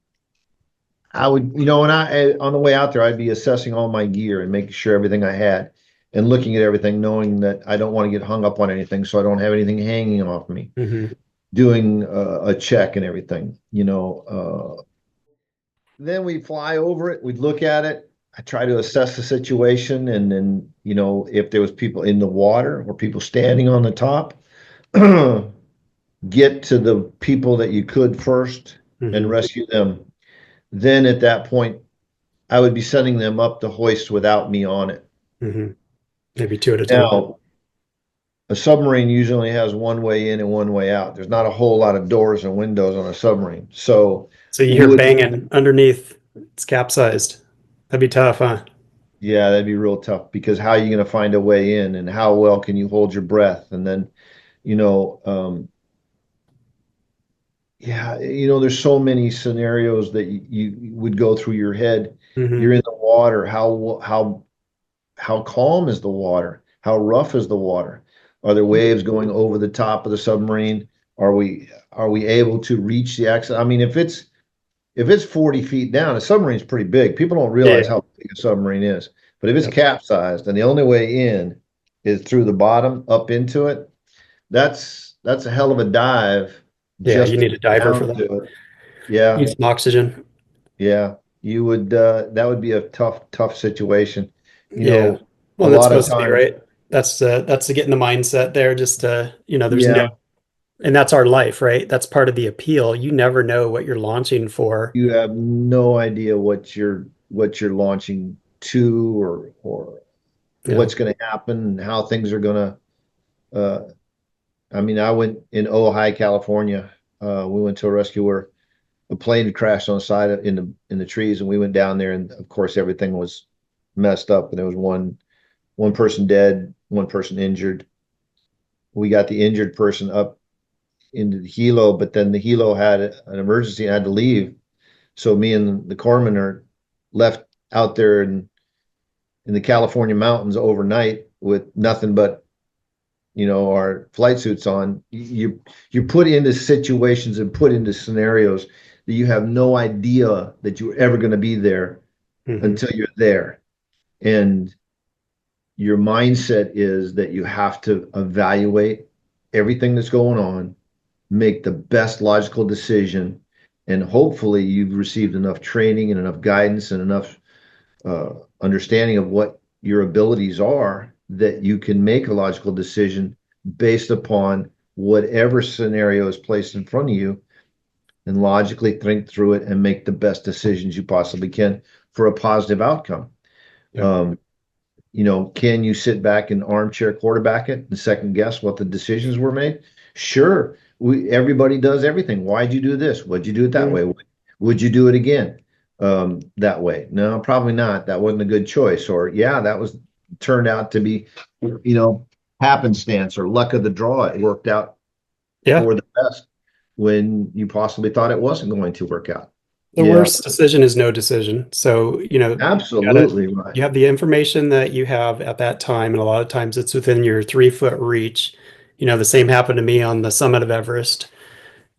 [SPEAKER 1] would, when on the way out there, I'd be assessing all my gear and making sure everything I had and looking at everything, knowing that I don't want to get hung up on anything, so I don't have anything hanging off me,
[SPEAKER 2] Mhm.
[SPEAKER 1] doing a check and everything, then we fly over it, we'd look at it. I try to assess the situation, and then, if there was people in the water or people standing on the top, get to the people that you could first and
[SPEAKER 2] Mhm.
[SPEAKER 1] rescue them. Then at that point, I would be sending them up the hoist without me on it.
[SPEAKER 2] Mhm. Maybe two at a time.
[SPEAKER 1] Now, a submarine usually has one way in and one way out. There's not a whole lot of doors and windows on a submarine. So,
[SPEAKER 2] So you hear
[SPEAKER 1] would,
[SPEAKER 2] banging underneath. It's capsized. That'd be tough, huh?
[SPEAKER 1] yeah, that'd be real tough because how are you going to find a way in and how well can you hold your breath? And then, you know, um, yeah, there's so many scenarios that you would go through your head.
[SPEAKER 2] Hmm.
[SPEAKER 1] You're in the water. How calm is the water? How rough is the water? Are there waves going over the top of the submarine? Are we able to reach the exit? I mean, if it's 40 feet down, a submarine's pretty big. People don't realize
[SPEAKER 2] Yeah.
[SPEAKER 1] how big a submarine is. But if it's
[SPEAKER 2] Yep.
[SPEAKER 1] capsized and the only way in is through the bottom up into it, that's a hell of a dive
[SPEAKER 2] Yeah,
[SPEAKER 1] just
[SPEAKER 2] you
[SPEAKER 1] to
[SPEAKER 2] need a
[SPEAKER 1] get
[SPEAKER 2] diver for
[SPEAKER 1] down
[SPEAKER 2] that.
[SPEAKER 1] to it. Yeah,
[SPEAKER 2] Need some oxygen.
[SPEAKER 1] yeah. You would that would be a tough situation.
[SPEAKER 2] Yeah.
[SPEAKER 1] A
[SPEAKER 2] Well, that's
[SPEAKER 1] lot of
[SPEAKER 2] supposed to be
[SPEAKER 1] times,
[SPEAKER 2] right. That's to get in the mindset there. Just there's no,
[SPEAKER 1] yeah.
[SPEAKER 2] and that's our life, right? That's part of the appeal. You never know what you're launching for.
[SPEAKER 1] You have no idea what you're launching to or
[SPEAKER 2] Yeah.
[SPEAKER 1] what's going to happen and how things are going to I mean, I went in Ojai, California. We went to a rescue where a plane had crashed on the side in the trees, and we went down there, and of course everything was messed up, and there was one person dead, one person injured. We got the injured person up into the helo, but then the helo had an emergency and had to leave. So me and the corpsman are left out there in the California mountains overnight with nothing but, our flight suits on. You're put into situations and put into scenarios that you have no idea that you're ever going to be there until you're there. And your mindset is that you have to evaluate everything that's going on, make the best logical decision, and hopefully you've received enough training and enough guidance and enough understanding of what your abilities are that you can make a logical decision based upon whatever scenario is placed in front of you, and logically think through it and make the best decisions you possibly can for a positive outcome. Yeah. Can you sit back and armchair quarterback it and second guess what the decisions were made? Sure. Everybody does everything. Why'd you do this? Why'd you do it that way? Would you do it again that way? No, probably not. That wasn't a good choice. Or yeah, that turned out to be, happenstance or luck of the draw. It worked out for the best when you possibly thought it wasn't going to work out.
[SPEAKER 2] The worst decision is no decision. So,
[SPEAKER 1] absolutely right.
[SPEAKER 2] You have the information that you have at that time, and a lot of times it's within your 3-foot reach. The same happened to me on the summit of Everest,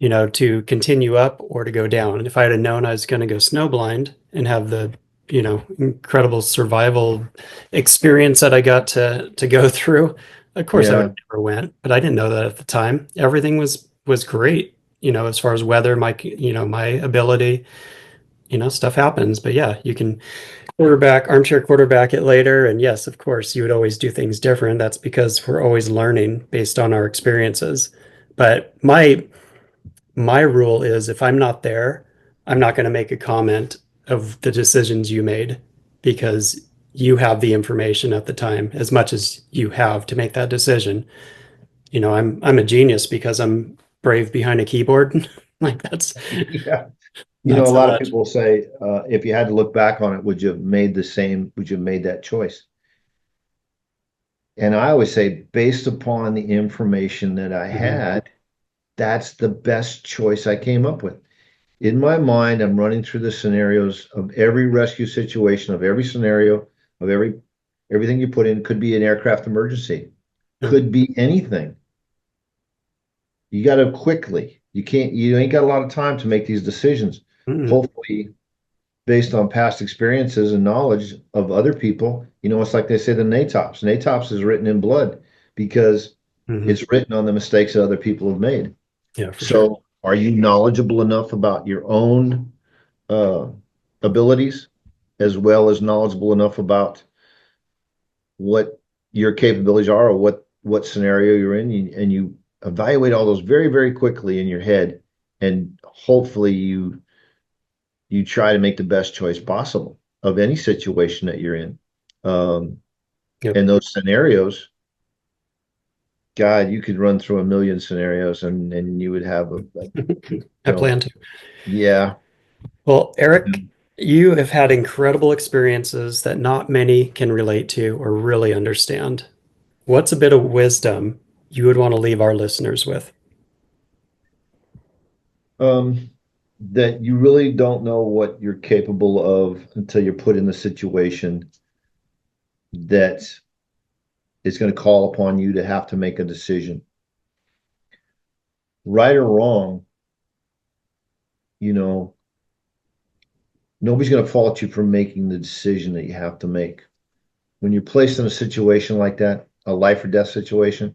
[SPEAKER 2] to continue up or to go down. And if I had known I was going to go snowblind and have the, incredible survival experience that I got to go through, of course I would have never went, but I didn't know that at the time. Everything was great, as far as weather, my ability, stuff happens. But yeah, you can armchair quarterback it later. And yes, of course, you would always do things different. That's because we're always learning based on our experiences. But my rule is, if I'm not there, I'm not going to make a comment of the decisions you made, because you have the information at the time as much as you have to make that decision. I'm a genius because I'm brave behind a keyboard. Like that's
[SPEAKER 1] yeah. A lot of people say, if you had to look back on it, would you have made that choice? And I always say, based upon the information that I had, that's the best choice I came up with. In my mind, I'm running through the scenarios of every rescue situation, of every scenario, of everything you put in. Could be an aircraft emergency, could be anything. You got to quickly. You ain't got a lot of time to make these decisions. Hopefully, based on past experiences and knowledge of other people, it's like they say the NATOPS. NATOPS is written in blood because it's written on the mistakes that other people have made.
[SPEAKER 2] Yeah, for
[SPEAKER 1] so
[SPEAKER 2] sure.
[SPEAKER 1] Are you knowledgeable enough about your own abilities, as well as knowledgeable enough about what your capabilities are, or what scenario you're in, and you evaluate all those very, very quickly in your head, and hopefully you try to make the best choice possible of any situation that you're in. And those scenarios, God, you could run through a million scenarios and you would have
[SPEAKER 2] I plan to.
[SPEAKER 1] Yeah.
[SPEAKER 2] Well, Eric, you have had incredible experiences that not many can relate to or really understand. What's a bit of wisdom you would want to leave our listeners with?
[SPEAKER 1] That you really don't know what you're capable of until you're put in the situation that is going to call upon you to have to make a decision. Right or wrong, nobody's going to fault you for making the decision that you have to make. When you're placed in a situation like that, a life or death situation,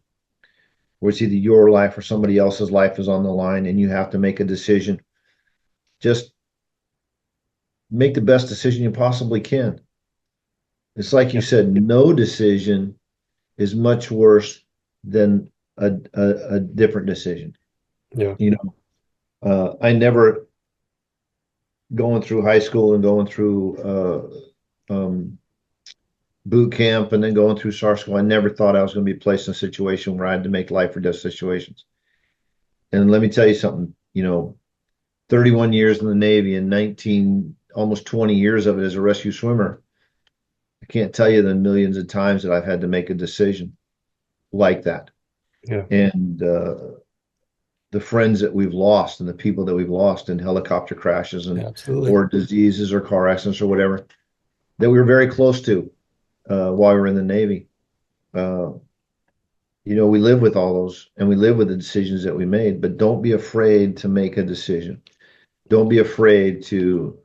[SPEAKER 1] where it's either your life or somebody else's life is on the line and you have to make a decision, just make the best decision you possibly can. It's like you said, no decision is much worse than a different decision.
[SPEAKER 2] Yeah.
[SPEAKER 1] I never, going through high school and going through boot camp and then going through SAR school, I never thought I was going to be placed in a situation where I had to make life or death situations. And let me tell you something, 31 years in the Navy and almost 20 years of it as a rescue swimmer, I can't tell you the millions of times that I've had to make a decision like that.
[SPEAKER 2] Yeah.
[SPEAKER 1] And the friends that we've lost and the people that we've lost in helicopter crashes and or diseases or car accidents or whatever that we were very close to. while we were in the Navy. We live with all those, and we live with the decisions that we made, but don't be afraid to make a decision. Don't be afraid to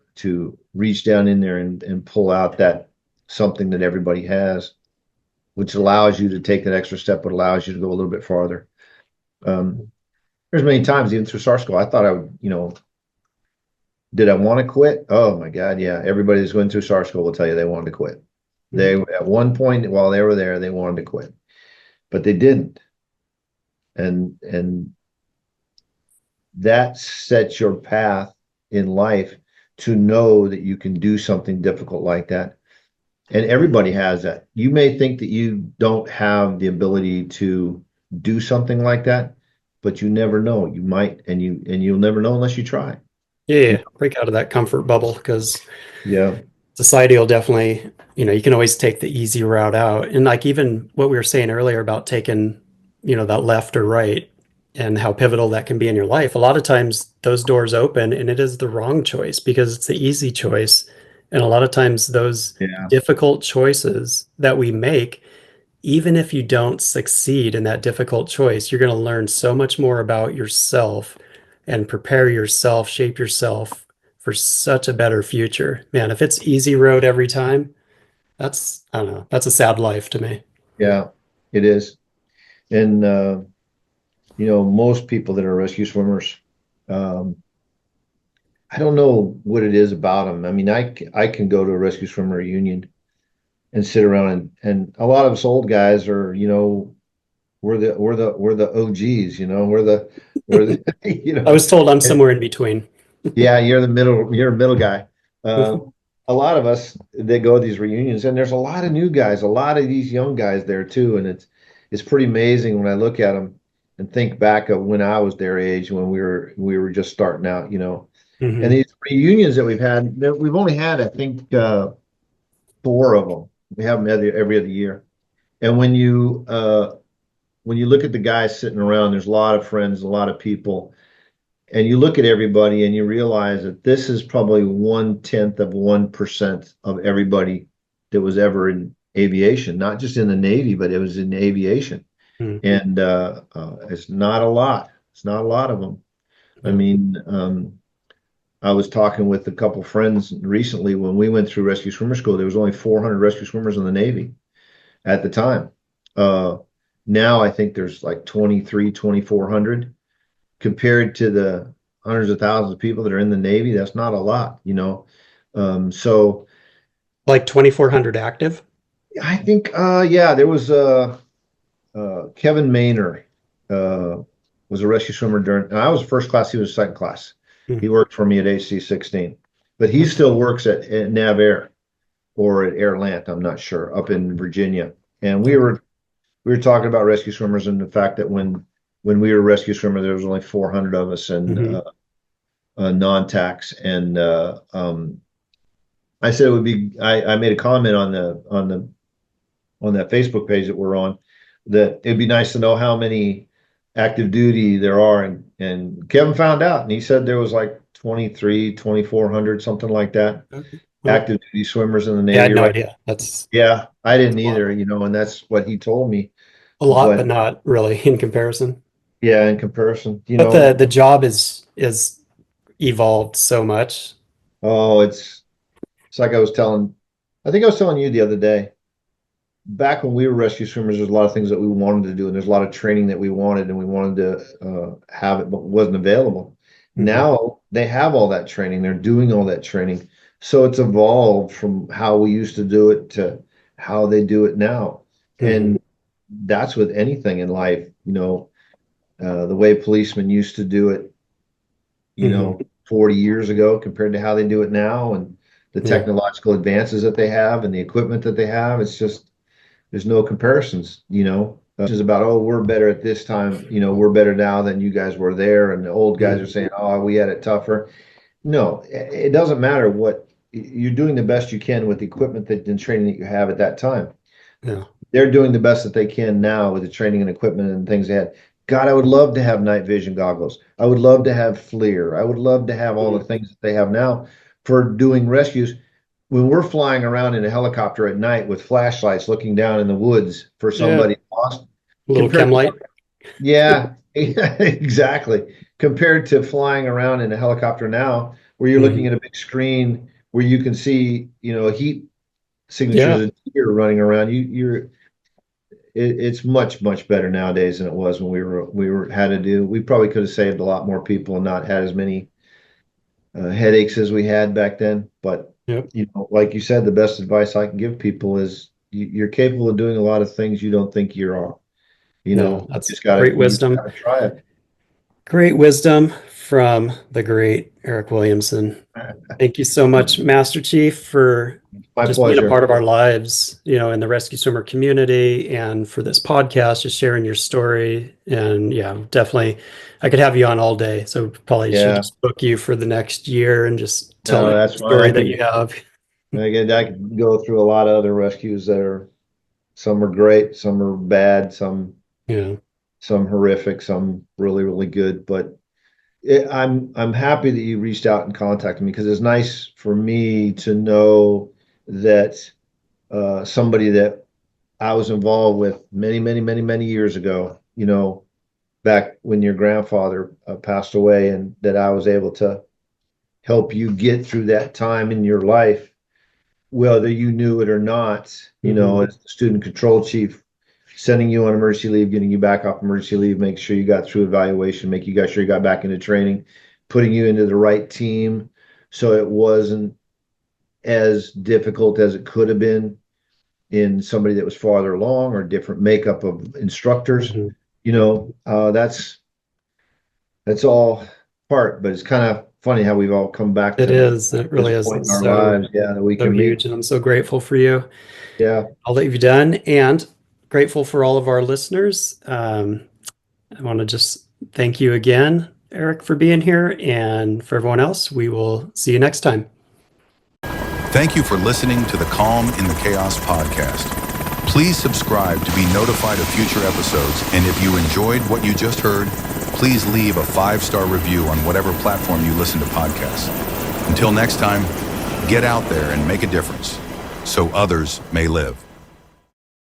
[SPEAKER 1] reach down in there and pull out that something that everybody has, which allows you to take that extra step, but allows you to go a little bit farther. There's many times, even through SAR school, I thought I would, did I want to quit? Oh my God, yeah. Everybody that's going through SAR school will tell you they wanted to quit. They, at one point while they were there, they wanted to quit, but they didn't. And that sets your path in life to know that you can do something difficult like that. And everybody has that. You may think that you don't have the ability to do something like that, but you never know. You might, and you'll never know unless you try.
[SPEAKER 2] Yeah, break out of that comfort bubble, because
[SPEAKER 1] Yeah.
[SPEAKER 2] society will definitely, you can always take the easy route out. And like even what we were saying earlier about taking, that left or right and how pivotal that can be in your life. A lot of times those doors open and it is the wrong choice because it's the easy choice. And a lot of times those
[SPEAKER 1] Yeah.
[SPEAKER 2] difficult choices that we make, even if you don't succeed in that difficult choice, you're going to learn so much more about yourself and prepare yourself, shape yourself for such a better future. Man, if it's easy road every time, I don't know, that's a sad life to me.
[SPEAKER 1] Yeah, it is. And, most people that are rescue swimmers, I don't know what it is about them. I mean, I can go to a rescue swimmer reunion and sit around and a lot of us old guys are, we're the OGs,
[SPEAKER 2] I was told I'm somewhere in between.
[SPEAKER 1] yeah, you're a middle guy. A lot of us that go to these reunions, and there's a lot of new guys, a lot of these young guys there too, and it's pretty amazing when I look at them and think back of when I was their age, when we were just starting out,
[SPEAKER 2] Mhm.
[SPEAKER 1] And these reunions that we've only had, I think, four of them. We have them every other year, and when you look at the guys sitting around, there's a lot of friends, a lot of people. And you look at everybody and you realize that this is probably 1/10 of 1% of everybody that was ever in aviation, not just in the Navy, but it was in aviation.
[SPEAKER 2] Mhm.
[SPEAKER 1] And it's not a lot. It's not a lot of them. I mean, I was talking with a couple friends recently when we went through rescue swimmer school. There was only 400 rescue swimmers in the Navy at the time. Now I think there's like 2,400 compared to the hundreds of thousands of people that are in the Navy. That's not a lot. So
[SPEAKER 2] Like 2,400 active?
[SPEAKER 1] I think, yeah, there was Kevin Maynor was a rescue swimmer and I was first class. He was second class.
[SPEAKER 2] Mhm.
[SPEAKER 1] He worked for me at HC-16, but he still works at Nav Air or at Air Land. I'm not sure, up in Virginia. And we were talking about rescue swimmers and the fact that when we were rescue swimmer, there was only 400 of us and non-tax. And I said it would be. I made a comment on that Facebook page that we're on that it'd be nice to know how many active duty there are. And Kevin found out, and he said there was like 2,400, something like that, active duty swimmers in the Navy.
[SPEAKER 2] Yeah, I had no
[SPEAKER 1] right?
[SPEAKER 2] idea. That's
[SPEAKER 1] Yeah, I didn't either. And that's what he told me.
[SPEAKER 2] a lot,
[SPEAKER 1] But
[SPEAKER 2] but not really in comparison.
[SPEAKER 1] yeah, in comparison,
[SPEAKER 2] But the job is evolved so much.
[SPEAKER 1] oh, it's like I think I was telling you the other day, back when we were rescue swimmers, there's a lot of things that we wanted to do, and there's a lot of training that we wanted, and we wanted to have it, but wasn't available.
[SPEAKER 2] Mhm.
[SPEAKER 1] Now they have all that training, they're doing all that training. So it's evolved from how we used to do it to how they do it now. And that's with anything in life, the way policemen used to do it, 40 years ago compared to how they do it now, and the
[SPEAKER 2] Yeah.
[SPEAKER 1] technological advances that they have and the equipment that they have. It's just, there's no comparisons, It's just about, oh, we're better at this time, we're better now than you guys were there. And the old guys are saying, oh, we had it tougher. No, it doesn't matter what you're doing, the best you can with the equipment and training that you have at that time.
[SPEAKER 2] Yeah.
[SPEAKER 1] They're doing the best that they can now with the training and equipment and things they had. God, I would love to have night vision goggles. I would love to have FLIR. I would love to have all the things that they have now for doing rescues. when we're flying around in a helicopter at night with flashlights looking down in the woods for somebody lost,
[SPEAKER 2] A little chem light.
[SPEAKER 1] yeah, exactly. Compared to flying around in a helicopter now, where you're looking at a big screen where you can see, heat signatures of deer running around. It's much, much better nowadays than it was when we probably could have saved a lot more people and not had as many headaches as we had back then. But like you said, the best advice I can give people is you're capable of doing a lot of things you don't think you are.
[SPEAKER 2] That's
[SPEAKER 1] just gotta,
[SPEAKER 2] great wisdom.
[SPEAKER 1] gotta try it.
[SPEAKER 2] Great wisdom from the great Eric Williamson. Thank you so much, Master Chief, for being a part of our lives, in the rescue swimmer community, and for this podcast, just sharing your story. And definitely, I could have you on all day. So probably should just book you for the next year and just tell the story that you have.
[SPEAKER 1] I could go through a lot of other rescues some are great, some are bad, some horrific, some really, really good. But I'm happy that you reached out and contacted me, because it's nice for me to know that somebody that I was involved with many, many, many, many years ago, back when your grandfather passed away, and that I was able to help you get through that time in your life, whether you knew it or not, as the student control chief, sending you on emergency leave, getting you back off emergency leave, make sure you got through evaluation, make you sure you got back into training, putting you into the right team so it wasn't as difficult as it could have been in somebody that was farther along or different makeup of instructors. That's all part, but it's kind of funny how we've all come back to
[SPEAKER 2] it really is
[SPEAKER 1] point in our lives. That we can
[SPEAKER 2] huge, and I'm so grateful for you. All that you've done, and grateful for all of our listeners. I want to just thank you again, Eric, for being here, and for everyone else, we will see you next time.
[SPEAKER 3] Thank you for listening to the Calm in the Chaos podcast. Please subscribe to be notified of future episodes, and if you enjoyed what you just heard, please leave a 5-star review on whatever platform you listen to podcasts. Until next time, get out there and make a difference so others may live.